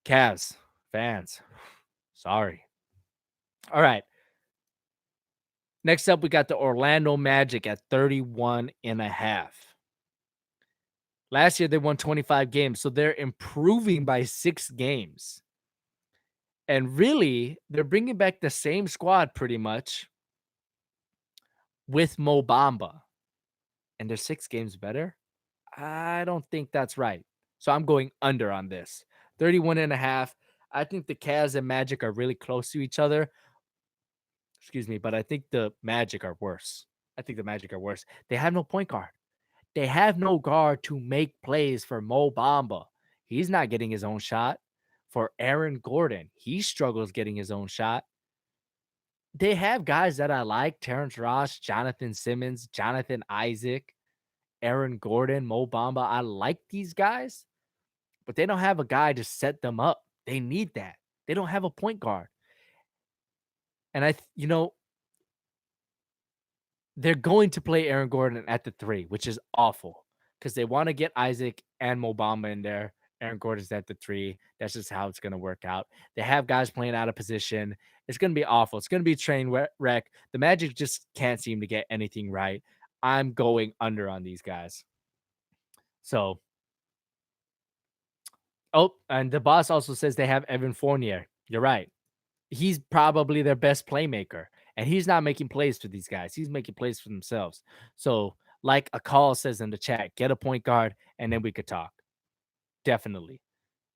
Cavs fans, sorry. All right. Next up, we got the Orlando Magic at 31 and a half. Last year, they won 25 games, so they're improving by 6 games. And really, they're bringing back the same squad pretty much with Mo Bamba. And they're 6 games better? I don't think that's right. So I'm going under on this. 31 and a half. I think the Cavs and Magic are really close to each other. Excuse me, but I think the Magic are worse. They have no point guard. They have no guard to make plays for Mo Bamba. He's not getting his own shot. For Aaron Gordon, he struggles getting his own shot. They have guys that I like: Terrence Ross, Jonathan Simmons, Jonathan Isaac, Aaron Gordon, Mo Bamba. I like these guys, but they don't have a guy to set them up. They need that. They don't have a point guard. And they're going to play Aaron Gordon at the 3, which is awful because they want to get Isaac and Mo Bamba in there. Aaron Gordon's at the 3. That's just how it's going to work out. They have guys playing out of position. It's going to be awful. It's going to be a train wreck. The Magic just can't seem to get anything right. I'm going under on these guys. So, and the boss also says they have Evan Fournier. You're right. He's probably their best playmaker. And he's not making plays for these guys. He's making plays for themselves. So, like a call says in the chat, get a point guard, and then we could talk. Definitely.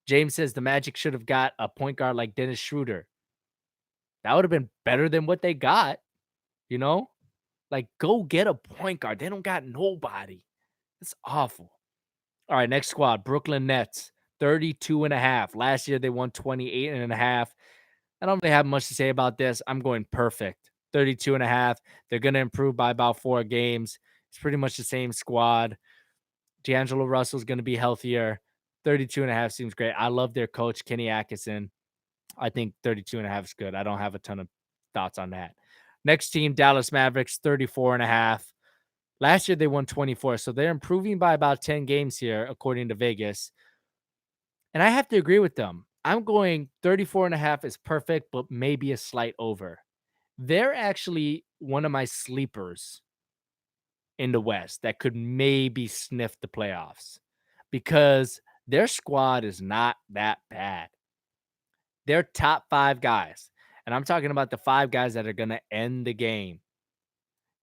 James says the Magic should have got a point guard like Dennis Schroeder. That would have been better than what they got, you know? Like, go get a point guard. They don't got nobody. It's awful. All right, next squad, Brooklyn Nets, 32 and a half. Last year they won 28 and a half. I don't really have much to say about this. I'm going perfect. 32 and a half. They're going to improve by about 4 games. It's pretty much the same squad. D'Angelo Russell's going to be healthier. 32 and a half seems great. I love their coach, Kenny Atkinson. I think 32 and a half is good. I don't have a ton of thoughts on that. Next team, Dallas Mavericks, 34 and a half. Last year they won 24, so they're improving by about 10 games here, according to Vegas. And I have to agree with them. I'm going 34 and a half is perfect, but maybe a slight over. They're actually one of my sleepers in the West that could maybe sniff the playoffs because their squad is not that bad. They're top 5 guys. And I'm talking about the 5 guys that are going to end the game.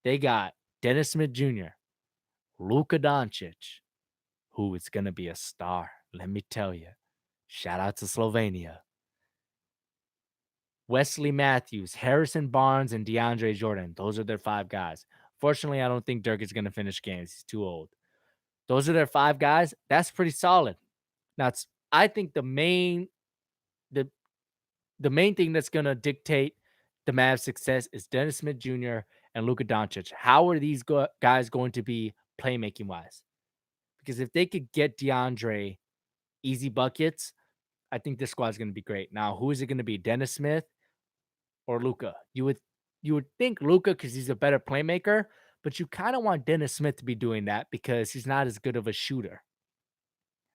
They got Dennis Smith Jr., Luka Doncic, who is going to be a star. Let me tell you. Shout out to Slovenia. Wesley Matthews, Harrison Barnes, and DeAndre Jordan. Those are their 5 guys. Fortunately, I don't think Dirk is going to finish games. He's too old. Those are their 5 guys. That's pretty solid. Now, I think the the main thing that's going to dictate the Mavs' success is Dennis Smith Jr. and Luka Doncic. How are these guys going to be playmaking wise? Because if they could get DeAndre easy buckets, I think this squad is going to be great. Now, who is it going to be? Dennis Smith or Luka? You would think Luka because he's a better playmaker, but you kind of want Dennis Smith to be doing that because he's not as good of a shooter.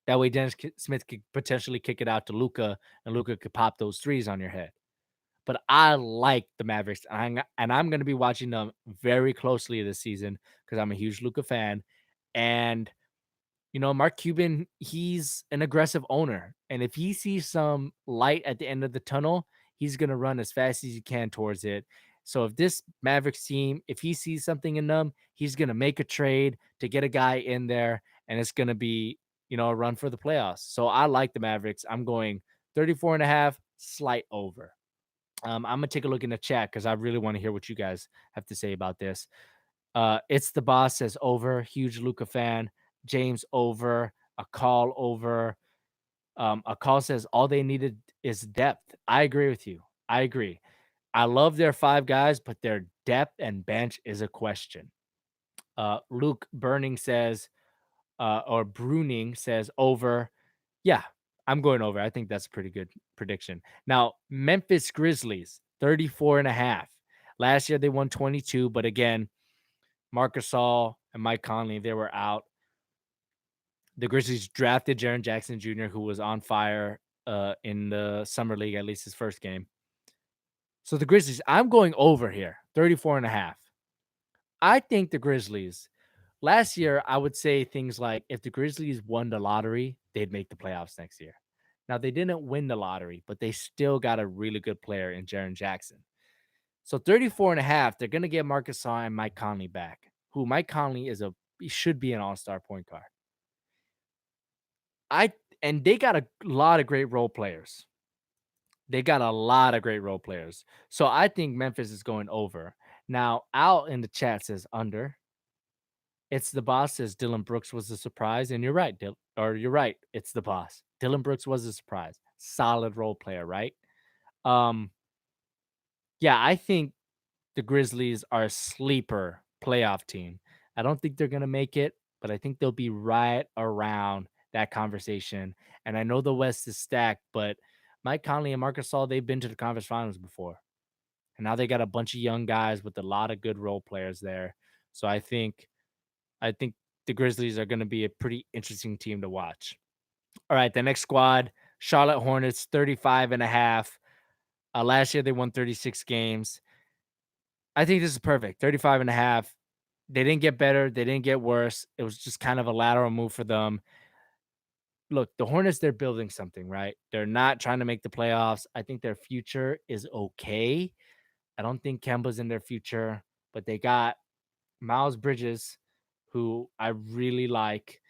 That way, Smith could potentially kick it out to Luka, and Luka could pop those threes on your head. But I like the Mavericks, and I'm going to be watching them very closely this season because I'm a huge Luka fan. And Mark Cuban, he's an aggressive owner. And if he sees some light at the end of the tunnel, he's going to run as fast as he can towards it. So if this Mavericks team, if he sees something in them, he's going to make a trade to get a guy in there, and it's going to be, a run for the playoffs. So I like the Mavericks. I'm going 34 and a half, slight over. I'm going to take a look in the chat because I really want to hear what you guys have to say about this. It's the boss says over, huge Luca fan. James over, a call over. A call says all they needed is depth. I agree with you. I agree. I love their 5 guys, but their depth and bench is a question. Luke Burning says, or Bruning says over. Yeah, I'm going over. I think that's a pretty good prediction. Now, Memphis Grizzlies, 34 and a half. Last year they won 22, but again, Marc Gasol and Mike Conley, they were out. The Grizzlies drafted Jaren Jackson Jr., who was on fire in the summer league, at least his first game. So the Grizzlies, I'm going over here, 34 and a half. I think the Grizzlies, last year, I would say things like if the Grizzlies won the lottery, they'd make the playoffs next year. Now, they didn't win the lottery, but they still got a really good player in Jaren Jackson. So 34 and a half, they're going to get Marc Gasol and Mike Conley back, who Mike Conley he should be an all-star point guard. And they got a lot of great role players. They got a lot of great role players. So I think Memphis is going over. Now, Al in the chat says under. It's the boss says Dylan Brooks was a surprise. And you're right, you're right. It's the boss. Dylan Brooks was a surprise. Solid role player, right? Yeah, I think the Grizzlies are a sleeper playoff team. I don't think they're going to make it, but I think they'll be right around that conversation. And I know the West is stacked, but Mike Conley and Marc Gasol, they've been to the conference finals before. And now they got a bunch of young guys with a lot of good role players there. So I think the Grizzlies are going to be a pretty interesting team to watch. All right, the next squad, Charlotte Hornets, 35 and a half. Last year they won 36 games. I think this is perfect. 35 and a half. They didn't get better. They didn't get worse. It was just kind of a lateral move for them. Look, the Hornets, they're building something, right? They're not trying to make the playoffs. I think their future is okay. I don't think Kemba's in their future, but they got Miles Bridges, who I really like.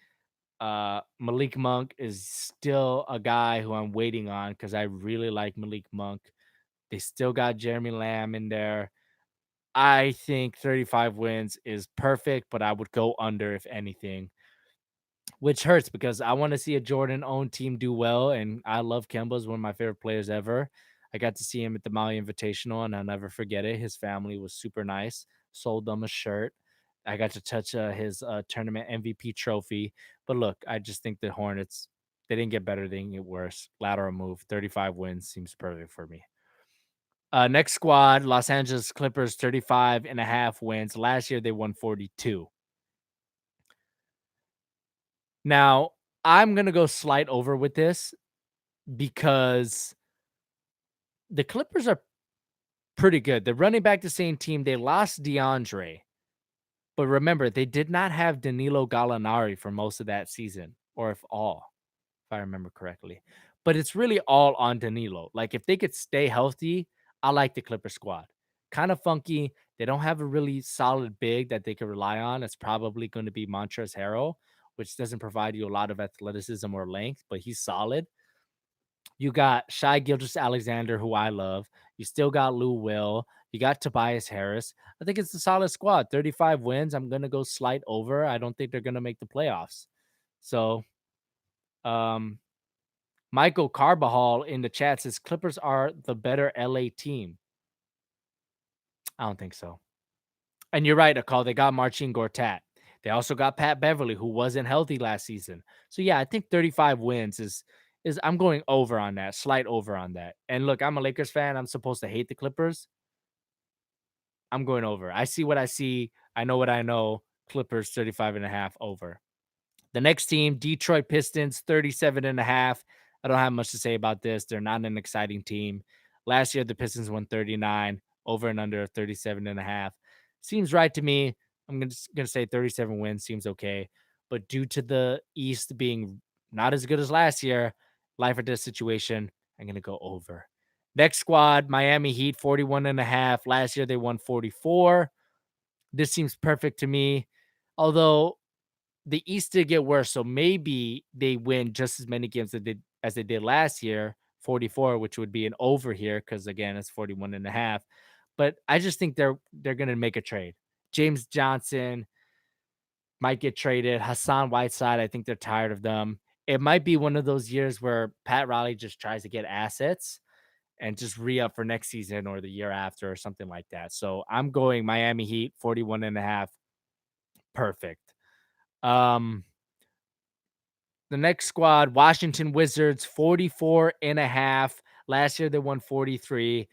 Malik Monk is still a guy who I'm waiting on because I really like Malik Monk. They still got Jeremy Lamb in there. I think 35 wins is perfect, but I would go under if anything, which hurts because I want to see a Jordan owned team do well. And I love Kemba's one of my favorite players ever. I got to see him at the Maui Invitational, and I'll never forget it. His family was super nice, sold them a shirt. I got to touch his tournament MVP trophy. But look, I just think the Hornets, they didn't get better, they didn't get worse. Lateral move, 35 wins seems perfect for me. Next squad, Los Angeles Clippers, 35.5 wins. Last year, they won 42. Now, I'm going to go slight over with this because the Clippers are pretty good. They're running back the same team. They lost DeAndre, but remember, they did not have Danilo Gallinari for most of that season, or if all, if I remember correctly. But it's really all on Danilo. Like, if they could stay healthy, I like the Clipper squad. Kind of funky. They don't have a really solid big that they can rely on. It's probably going to be Montrezl Harrell, which doesn't provide you a lot of athleticism or length, but he's solid. You got Shai Gilgeous-Alexander, who I love. You still got Lou Will. You got Tobias Harris. I think it's a solid squad. 35 wins. I'm gonna go slight over. I don't think they're gonna make the playoffs. So, um, Michael Carbajal in the chat says Clippers are the better LA team. I don't think so. And you're right, Akal. They got Marcin Gortat. They also got Pat Beverly, who wasn't healthy last season. So yeah, I think 35 wins is I'm going over on that, slight over on that. And look, I'm a Lakers fan. I'm supposed to hate the Clippers. I'm going over. I see what I see. I know what I know. Clippers 35.5 over. The next team, Detroit Pistons, 37.5. I don't have much to say about this. They're not an exciting team. Last year, the Pistons won 39, over and under 37.5. Seems right to me. I'm gonna say 37 wins seems okay. But due to the East being not as good as last year, life or death situation, I'm gonna go over. Next squad, Miami Heat, 41.5. Last year, they won 44. This seems perfect to me. Although the East did get worse, so maybe they win just as many games as they did last year, 44, which would be an over here because again, it's 41.5. But I just think they're gonna make a trade. James Johnson might get traded. Hassan Whiteside, I think they're tired of them. It might be one of those years where Pat Riley just tries to get assets and just re-up for next season or the year after or something like that. So I'm going Miami Heat 41.5. Perfect. Um, The next squad, Washington Wizards, 44.5. Last year they won 43.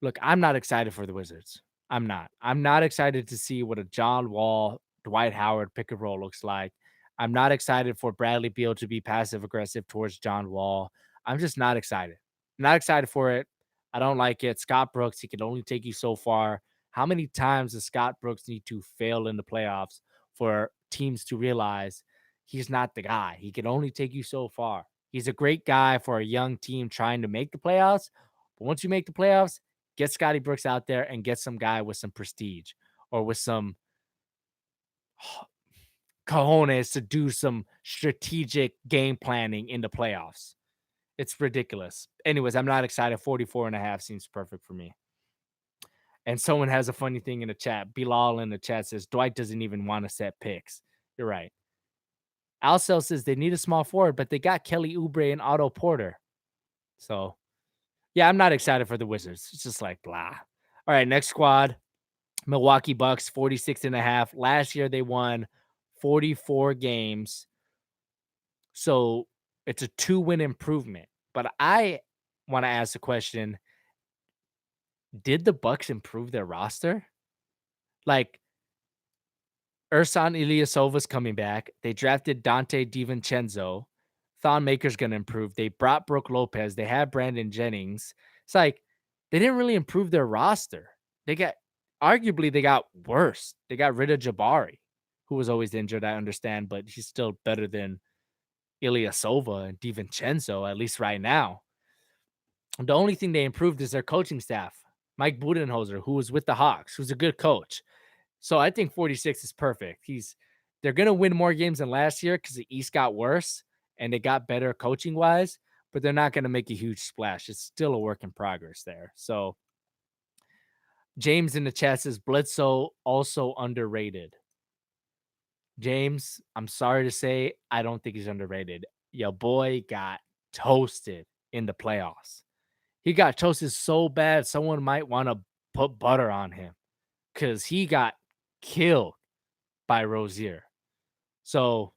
Look, I'm not excited for the Wizards. I'm not. I'm not excited to see what a John Wall, Dwight Howard pick and roll looks like. I'm not excited for Bradley Beal to be passive aggressive towards John Wall. I'm just not excited. Not excited for it. I don't like it. Scott Brooks, he can only take you so far. How many times does Scott Brooks need to fail in the playoffs for teams to realize he's not the guy? He can only take you so far. He's a great guy for a young team trying to make the playoffs. But once you make the playoffs, get Scotty Brooks out there and get some guy with some prestige or with some cojones to do some strategic game planning in the playoffs. It's ridiculous. Anyways, I'm not excited. 44.5 seems perfect for me. And someone has a funny thing in the chat. Bilal in the chat says Dwight doesn't even want to set picks. You're right. Alcel says they need a small forward, but they got Kelly Oubre and Otto Porter. So, yeah, I'm not excited for the Wizards. It's just like blah. All right, next squad. Milwaukee Bucks, 46.5. Last year they won 44 games. So it's a 2-win improvement. But I want to ask the question, did the Bucks improve their roster? Like Ersan Ilyasova's coming back. They drafted Dante DiVincenzo. Thon Maker's going to improve. They brought Brooke Lopez. They had Brandon Jennings. It's like they didn't really improve their roster. Arguably, they got worse. They got rid of Jabari, who was always injured, I understand, but he's still better than Ilyasova and DiVincenzo, at least right now. The only thing they improved is their coaching staff. Mike Budenholzer, who was with the Hawks, who's a good coach. So I think 46 is perfect. they're gonna win more games than last year because the East got worse and they got better coaching wise, but they're not gonna make a huge splash. It's still a work in progress there. So James in the chat says Bledsoe also underrated. James, I'm sorry to say, I don't think he's underrated. Your boy got toasted in the playoffs. He got toasted so bad, someone might want to put butter on him because he got killed by Rozier. So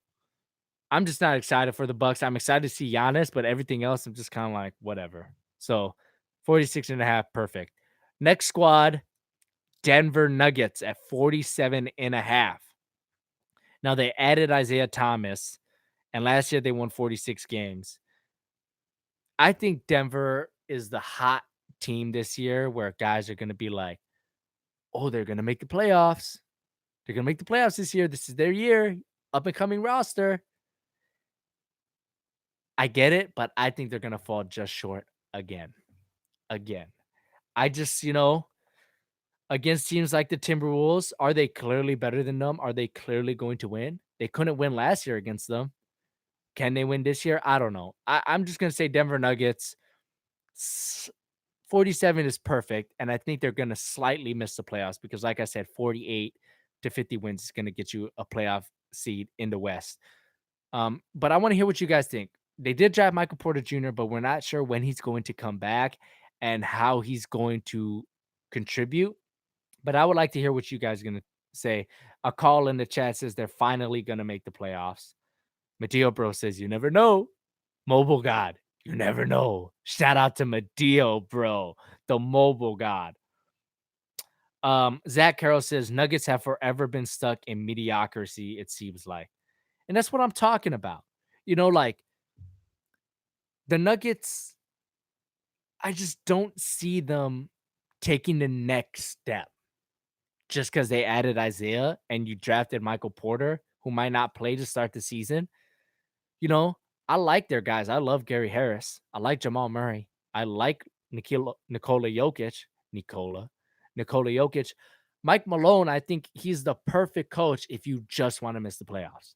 I'm just not excited for the Bucks. I'm excited to see Giannis, but everything else, I'm just kind of like, whatever. So 46.5, perfect. Next squad, Denver Nuggets at 47.5. Now they added Isaiah Thomas, and last year they won 46 games. I think Denver is the hot team this year where guys are going to be like, oh, they're going to make the playoffs. They're going to make the playoffs this year. This is their year. Up and coming roster. I get it, but I think they're going to fall just short again. I just, against teams like the Timberwolves, are they clearly better than them? Are they clearly going to win? They couldn't win last year against them. Can they win this year? I don't know. I'm just going to say Denver Nuggets. 47 is perfect, and I think they're going to slightly miss the playoffs because, like I said, 48 to 50 wins is going to get you a playoff seed in the West. But I want to hear what you guys think. They did draft Michael Porter Jr., but we're not sure when he's going to come back and how he's going to contribute. But I would like to hear what you guys are going to say. A call in the chat says they're finally going to make the playoffs. Mateo Bro says, you never know. Mobile God, you never know. Shout out to Mateo Bro, the mobile God. Zach Carroll says, Nuggets have forever been stuck in mediocrity, it seems like. And that's what I'm talking about. Like the Nuggets, I just don't see them taking the next step just because they added Isaiah and you drafted Michael Porter, who might not play to start the season. I like their guys. I love Gary Harris. I like Jamal Murray. I like Nikola Jokic. Nikola Jokic. Mike Malone, I think he's the perfect coach if you just want to miss the playoffs.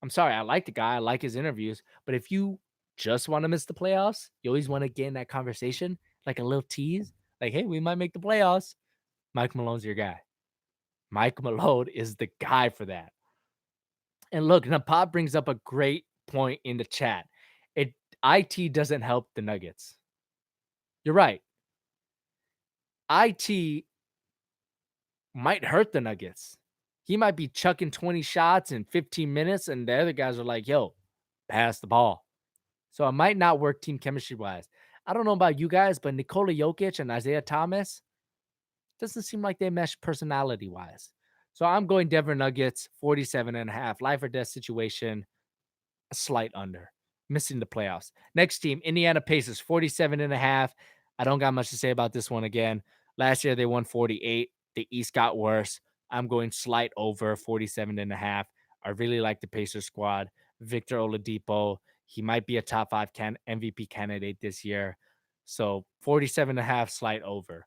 I'm sorry, I like the guy. I like his interviews. But if you just want to miss the playoffs, you always want to get in that conversation, like a little tease, like, hey, we might make the playoffs. Mike Malone's your guy. Mike Malone is the guy for that. And look, Napop brings up a great point in the chat. IT doesn't help the Nuggets. You're right. IT might hurt the Nuggets. He might be chucking 20 shots in 15 minutes, and the other guys are like, yo, pass the ball. So it might not work team chemistry-wise. I don't know about you guys, but Nikola Jokic and Isaiah Thomas doesn't seem like they mesh personality-wise. So I'm going Denver Nuggets, 47.5. Life or death situation, a slight under. Missing the playoffs. Next team, Indiana Pacers, 47.5. I don't got much to say about this one again. Last year, they won 48. The East got worse. I'm going slight over 47.5. I really like the Pacers squad. Victor Oladipo, he might be a top 5 MVP candidate this year. So 47.5, slight over.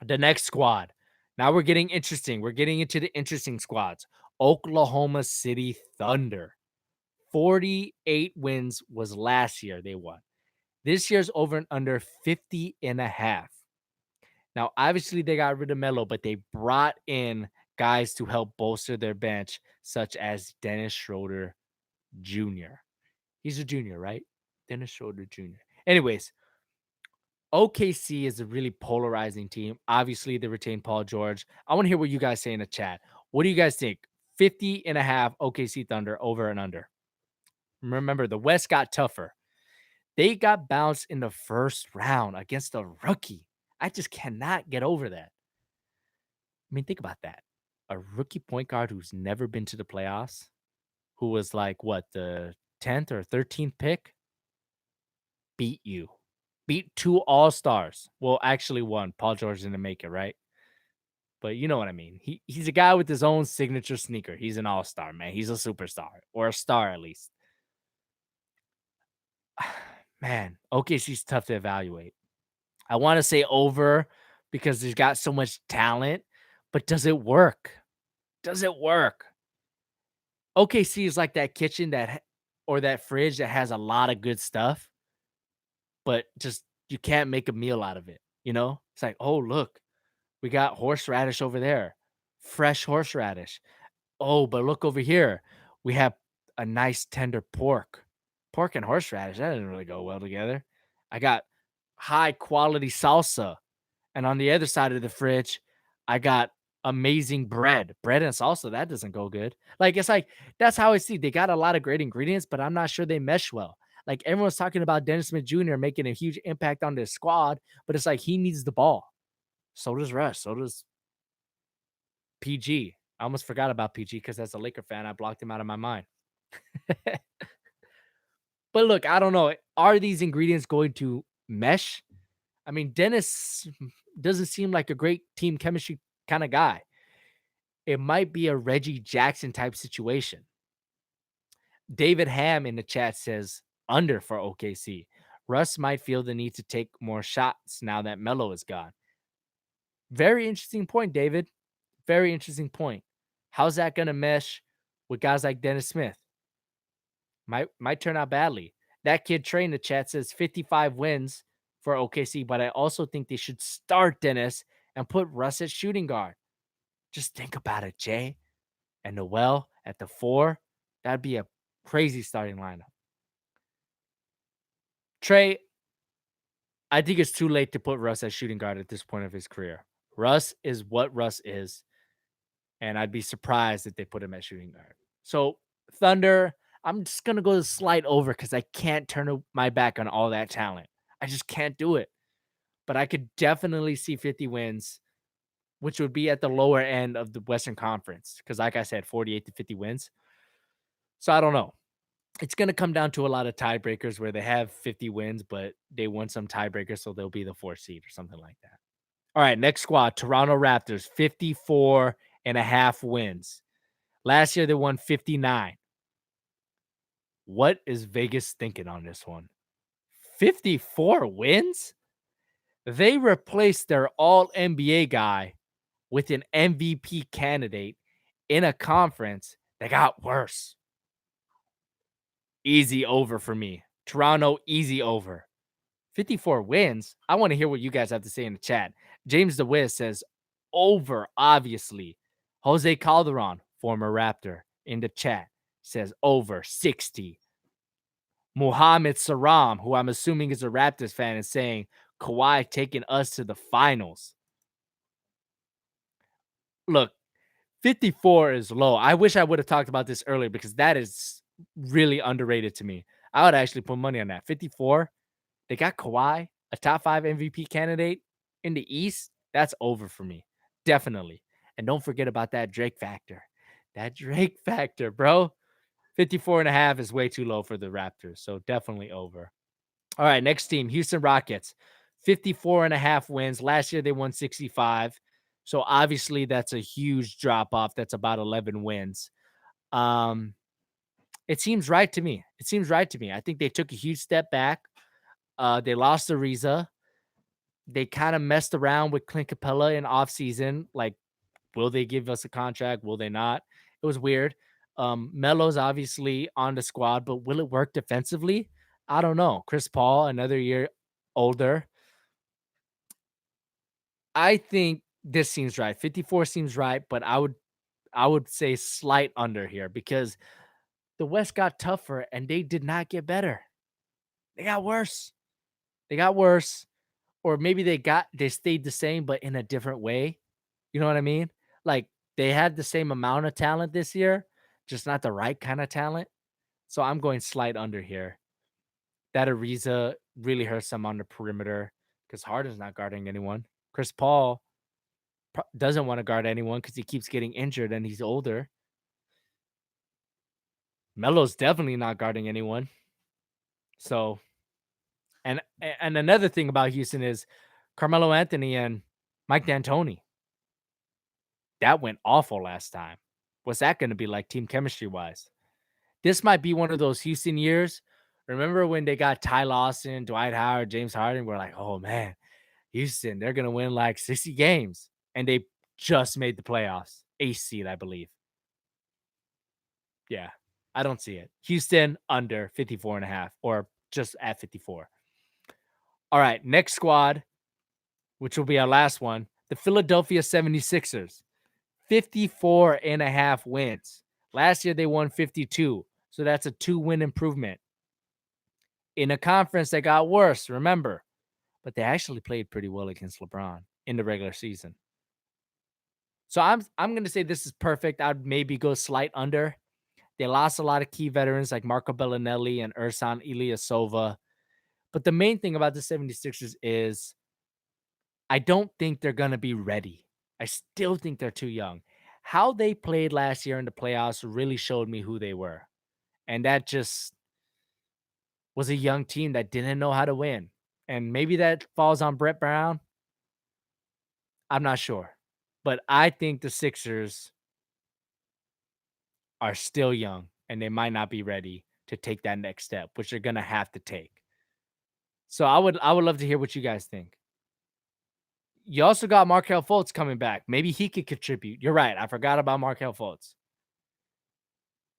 The next squad. Now we're getting interesting. We're getting into the interesting squads. Oklahoma City Thunder. 48 wins was last year they won. This year's over and under 50.5. Now, obviously, they got rid of Melo, but they brought in guys to help bolster their bench, such as Dennis Schroeder Jr. He's a junior, right? Dennis Schroeder Jr. Anyways, OKC is a really polarizing team. Obviously, they retained Paul George. I want to hear what you guys say in the chat. What do you guys think? 50.5 OKC Thunder over and under. Remember, the West got tougher. They got bounced in the first round against a rookie. I just cannot get over that. I mean, think about that. A rookie point guard who's never been to the playoffs, who was like, what, the 10th or 13th pick, beat you. Beat 2 All-Stars. Well, actually one. Paul George didn't make it, right? But you know what I mean. He's a guy with his own signature sneaker. He's an all-star, man. He's a superstar, or a star at least. Man, OKC's tough to evaluate. I want to say over because he's got so much talent, but does it work? Does it work? OKC is like that kitchen or that fridge that has a lot of good stuff, but just you can't make a meal out of it, you know? It's like, "Oh, look, we got horseradish over there, fresh horseradish. Oh, but look over here, we have a nice tender pork." Pork and horseradish, that didn't really go well together. I got high quality salsa. And on the other side of the fridge, I got amazing bread. Bread and salsa, that doesn't go good. Like, it's like, that's how I see. They got a lot of great ingredients, but I'm not sure they mesh well. Like, everyone's talking about Dennis Smith Jr. making a huge impact on this squad, but it's like he needs the ball. So does Russ. So does PG. I almost forgot about PG because as a Laker fan, I blocked him out of my mind. But look, I don't know. Are these ingredients going to mesh? I mean, Dennis doesn't seem like a great team chemistry kind of guy. It might be a Reggie Jackson type situation. David Ham in the chat says under for OKC. Russ might feel the need to take more shots now that Melo is gone. Very interesting point, David. Very interesting point. How's that going to mesh with guys like Dennis Smith? Might turn out badly. That kid Trey in the chat says 55 wins for OKC, but I also think they should start Dennis and put Russ at shooting guard. Just think about it, Jay. And Noel at the 4. That'd be a crazy starting lineup. Trey, I think it's too late to put Russ at shooting guard at this point of his career. Russ is what Russ is, and I'd be surprised if they put him at shooting guard. So, Thunder, I'm just going to go to slight over because I can't turn my back on all that talent. I just can't do it. But I could definitely see 50 wins, which would be at the lower end of the Western Conference because, like I said, 48 to 50 wins. So, I don't know. It's going to come down to a lot of tiebreakers where they have 50 wins, but they won some tiebreakers, so they'll be the 4th seed or something like that. All right, next squad, Toronto Raptors, 54.5 wins. Last year, they won 59. What is Vegas thinking on this one? 54 wins? They replaced their all-NBA guy with an MVP candidate in a conference that got worse. Easy over for me. Toronto, easy over. 54 wins. I want to hear what you guys have to say in the chat. James DeWitt says over, obviously. Jose Calderon, former Raptor, in the chat says over 60. Muhammad Saram, who I'm assuming is a Raptors fan, is saying Kawhi taking us to the finals. Look, 54 is low. I wish I would have talked about this earlier because that is really underrated to me. I would actually put money on that. 54. They got Kawhi, a top 5 MVP candidate in the East. That's over for me. Definitely. And don't forget about that Drake factor. That Drake factor, bro. 54.5 is way too low for the Raptors. So definitely over. All right, next team, Houston Rockets. 54.5 wins. Last year they won 65. So obviously that's a huge drop off. That's about 11 wins. It seems right to me. It seems right to me. I think they took a huge step back. They lost Ariza. They kind of messed around with Clint Capella in offseason. Like, will they give us a contract? Will they not? It was weird. Melo's obviously on the squad, but will it work defensively? I don't know. Chris Paul, another year older. I think this seems right. 54 seems right, but I would say slight under here because the West got tougher and they did not get better. They got worse. They got worse. Or maybe they stayed the same, but in a different way. You know what I mean? Like they had the same amount of talent this year, just not the right kind of talent. So I'm going slight under here. That Ariza really hurts them on the perimeter because Harden's not guarding anyone. Chris Paul doesn't want to guard anyone because he keeps getting injured and he's older. Melo's definitely not guarding anyone. So, and another thing about Houston is Carmelo Anthony and Mike D'Antoni. That went awful last time. What's that going to be like team chemistry wise? This might be one of those Houston years. Remember when they got Ty Lawson, Dwight Howard, James Harden? We're like, oh man, Houston, they're going to win like 60 games. And they just made the playoffs. 8th seed, I believe. Yeah, I don't see it. Houston under 54.5 or just at 54. All right, next squad, which will be our last one, the Philadelphia 76ers, 54.5 wins. Last year they won 52, so that's a 2-win improvement in a conference that got worse, remember, but they actually played pretty well against LeBron in the regular season. So I'm going to say this is perfect. I'd maybe go slight under. They lost a lot of key veterans like Marco Bellinelli and Ersan Ilyasova. But the main thing about the 76ers is I don't think they're going to be ready. I still think they're too young. How they played last year in the playoffs really showed me who they were. And that just was a young team that didn't know how to win. And maybe that falls on Brett Brown. I'm not sure. But I think the Sixers are still young and they might not be ready to take that next step, which they're going to have to take. So I would love to hear what you guys think. You also got Markelle Fultz coming back. Maybe he could contribute. You're right. I forgot about Markelle Fultz.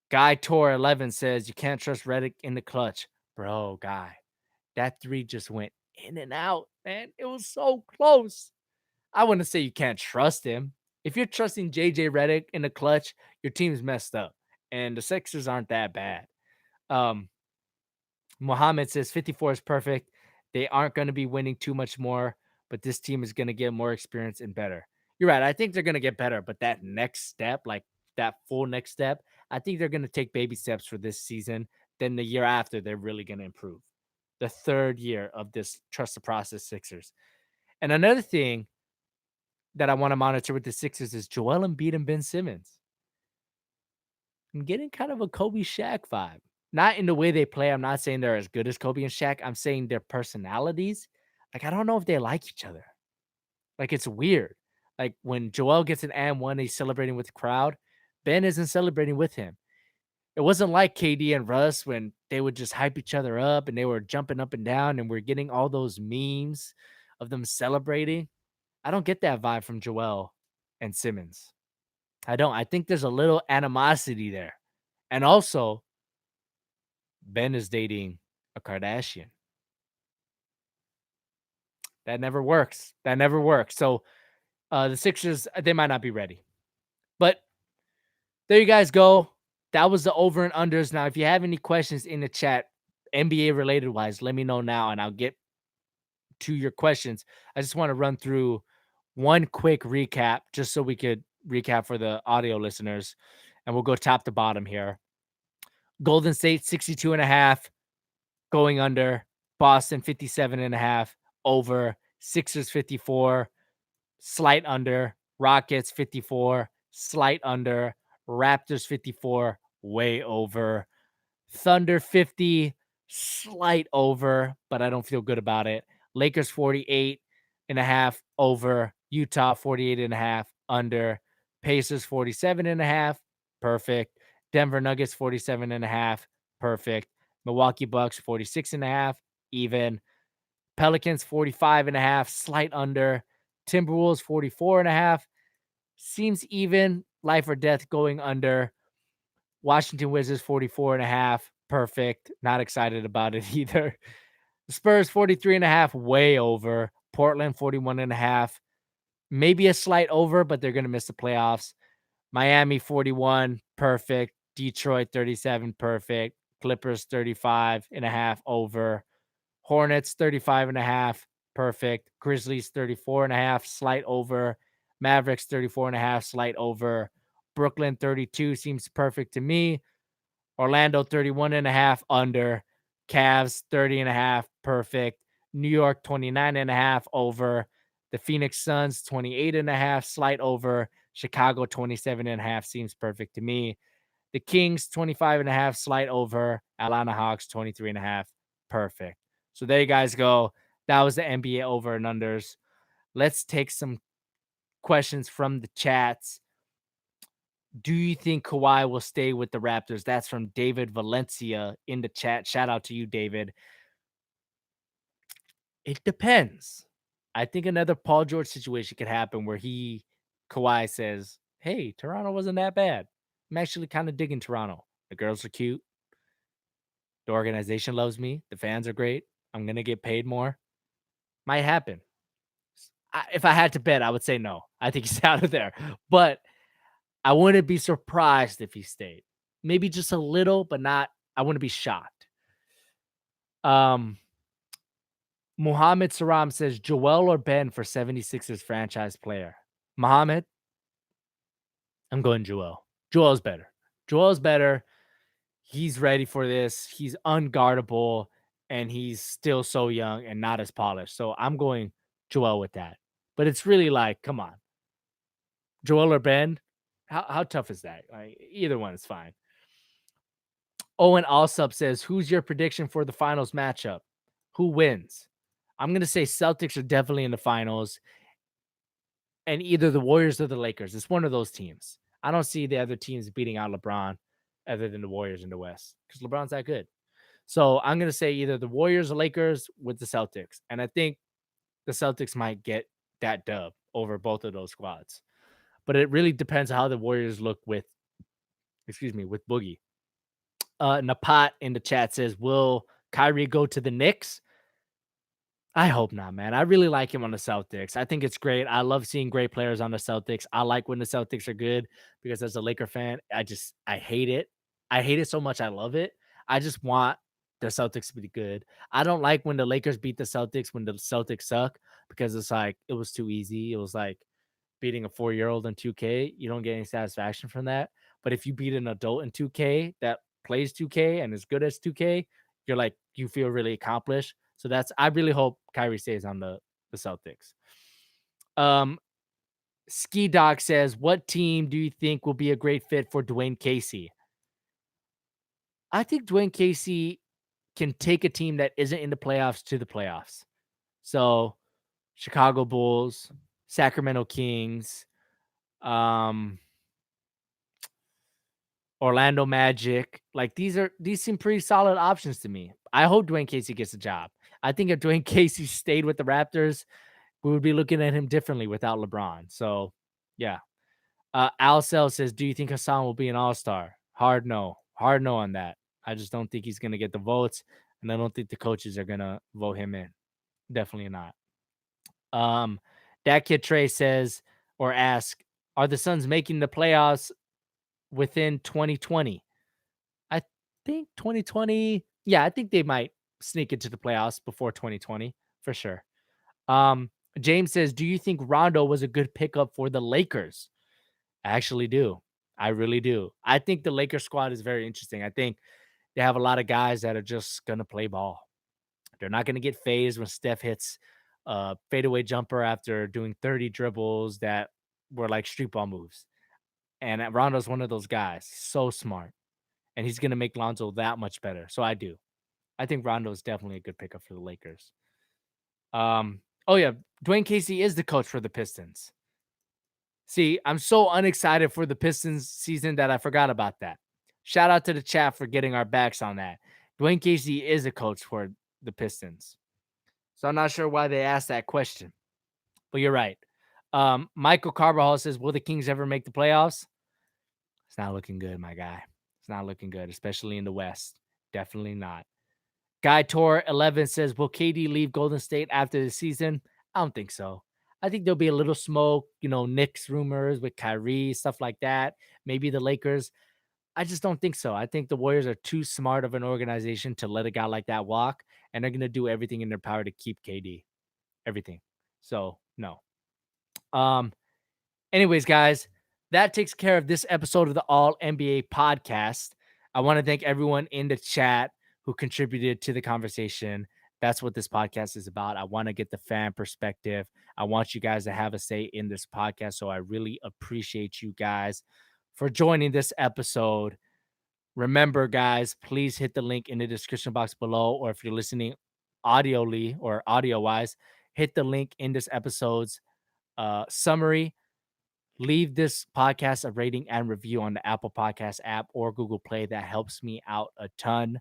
Guy Tor 11 says you can't trust Redick in the clutch. Bro, Guy, that three just went in and out, man. It was so close. I wouldn't say you can't trust him. If you're trusting JJ Redick in the clutch, your team's messed up. And the Sixers aren't that bad. Mohammed says 54 is perfect. They aren't going to be winning too much more, but this team is going to get more experience and better. You're right. I think they're going to get better, but that next step, like that full next step, I think they're going to take baby steps for this season. Then the year after, they're really going to improve. The third year of this trust the process Sixers. And another thing that I want to monitor with the Sixers is Joel Embiid and Ben Simmons. I'm getting kind of a Kobe Shaq vibe. Not in the way they play. I'm not saying they're as good as Kobe and Shaq. I'm saying their personalities. Like, I don't know if they like each other. Like, it's weird. Like, when Joel gets an and one, he's celebrating with the crowd. Ben isn't celebrating with him. It wasn't like KD and Russ when they would just hype each other up and they were jumping up and down and we're getting all those memes of them celebrating. I don't get that vibe from Joel and Simmons. I don't. I think there's a little animosity there. And also, Ben is dating a Kardashian. That never works. That never works. So the Sixers, they might not be ready. But there you guys go. That was the over and unders. Now, if you have any questions in the chat, NBA related wise, let me know now and I'll get to your questions. I just want to run through one quick recap just so we could recap for the audio listeners. And we'll go top to bottom here. Golden State 62.5 going under. Boston 57.5 over. Sixers 54 slight under. Rockets 54 slight under. Raptors 54 way over. Thunder 50 slight over, but I don't feel good about it. Lakers 48.5 over. Utah 48.5 under. Pacers 47.5 perfect. Denver Nuggets 47.5 perfect. Milwaukee Bucks 46.5 even. Pelicans 45.5 slight under. Timberwolves 44.5 seems even. Life or death going under. Washington Wizards 44.5 perfect. Not excited about it either. Spurs 43.5 way over. Portland 41.5 maybe a slight over, but they're going to miss the playoffs. Miami 41 perfect. Detroit 37 perfect. Clippers 35.5 over. Hornets 35.5 perfect. Grizzlies 34.5 slight over. Mavericks 34.5 slight over. Brooklyn 32 seems perfect to me. Orlando 31.5 under. Cavs 30.5 perfect. New York 29.5 over. The Phoenix Suns 28.5 slight over. Chicago 27.5 seems perfect to me. The Kings 25.5 slight over. Atlanta Hawks 23.5 perfect. So there you guys go. That was the NBA over and unders. Let's take some questions from the chats. Do you think Kawhi will stay with the Raptors? That's from David Valencia in the chat. Shout out to you, David. It depends. I think another Paul George situation could happen where Kawhi says, hey, Toronto wasn't that bad. I'm actually kind of digging Toronto. The girls are cute. The organization loves me. The fans are great. I'm gonna get paid more. Might happen. If I had to bet, I would say no. I think he's out of there. But I wouldn't be surprised if he stayed. Maybe just a little, but not. I wouldn't be shocked. Um, Muhammad Saram says Joel or Ben for 76ers franchise player. Muhammad, I'm going Joel. Joel's better. Joel's better. He's ready for this. He's unguardable, and he's still so young and not as polished. So I'm going Joel with that. But it's really like, come on, Joel or Ben? How tough is that? Like, either one is fine. Owen Alsop says, who's your prediction for the finals matchup? Who wins? I'm going to say Celtics are definitely in the finals, and either the Warriors or the Lakers. It's one of those teams. I don't see the other teams beating out LeBron other than the Warriors in the West because LeBron's that good. So I'm going to say either the Warriors or Lakers with the Celtics. And I think the Celtics might get that dub over both of those squads. But it really depends how the Warriors look with Boogie. Napat in the chat says, will Kyrie go to the Knicks? I hope not, man. I really like him on the Celtics. I think it's great. I love seeing great players on the Celtics. I like when the Celtics are good because as a Laker fan, I hate it. I hate it so much. I love it. I just want the Celtics to be good. I don't like when the Lakers beat the Celtics when the Celtics suck because it's like it was too easy. It was like beating a 4-year-old in 2K. You don't get any satisfaction from that. But if you beat an adult in 2K that plays 2K and is good as 2K, you're like, you feel really accomplished. So I really hope Kyrie stays on the Celtics. Ski Doc says, what team do you think will be a great fit for Dwayne Casey? I think Dwayne Casey can take a team that isn't in the playoffs to the playoffs. So Chicago Bulls, Sacramento Kings, Orlando Magic. Like these seem pretty solid options to me. I hope Dwayne Casey gets a job. I think if Dwayne Casey stayed with the Raptors, we would be looking at him differently without LeBron. So, yeah. Al Sell says, do you think Hassan will be an all-star? Hard no. Hard no on that. I just don't think he's going to get the votes, and I don't think the coaches are going to vote him in. Definitely not. That kid Trey says or asks, are the Suns making the playoffs within 2020? I think 2020. Yeah, I think they might sneak into the playoffs before 2020 for sure. James says, do you think Rondo was a good pickup for the Lakers? I actually do. I really do. I think the Lakers squad is very interesting. I think they have a lot of guys that are just going to play ball. They're not going to get phased when Steph hits a fadeaway jumper after doing 30 dribbles that were like street ball moves. And Rondo's one of those guys. So smart. And he's going to make Lonzo that much better. So I do. I think Rondo is definitely a good pickup for the Lakers. Oh yeah, Dwayne Casey is the coach for the Pistons. See, I'm so unexcited for the Pistons season that I forgot about that. Shout out to the chat for getting our backs on that. Dwayne Casey is a coach for the Pistons. So I'm not sure why they asked that question. But you're right. Michael Carbajal says, will the Kings ever make the playoffs? It's not looking good, my guy. It's not looking good, especially in the West. Definitely not. Guy Tor 11 says, will KD leave Golden State after the season? I don't think so. I think there'll be a little smoke, Knicks rumors with Kyrie, stuff like that. Maybe the Lakers. I just don't think so. I think the Warriors are too smart of an organization to let a guy like that walk, and they're going to do everything in their power to keep KD. Everything. So, no. Anyways, guys, that takes care of this episode of the All NBA podcast. I want to thank everyone in the chat who contributed to the conversation. That's what this podcast is about. I want to get the fan perspective. I want you guys to have a say in this podcast. So I really appreciate you guys for joining this episode. Remember, guys, please hit the link in the description box below, or if you're listening audioly or audio-wise, hit the link in this episode's summary. Leave this podcast a rating and review on the Apple Podcast app or Google Play. That helps me out a ton.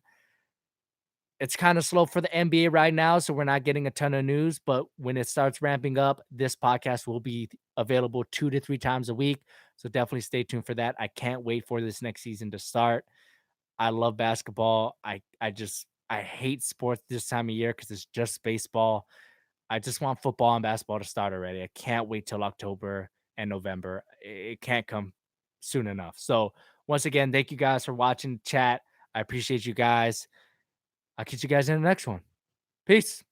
It's kind of slow for the NBA right now, so we're not getting a ton of news. But when it starts ramping up, this podcast will be available 2 to 3 times a week. So definitely stay tuned for that. I can't wait for this next season to start. I love basketball. I hate sports this time of year because it's just baseball. I just want football and basketball to start already. I can't wait till October and November. It can't come soon enough. So once again, thank you guys for watching chat. I appreciate you guys. I'll catch you guys in the next one. Peace.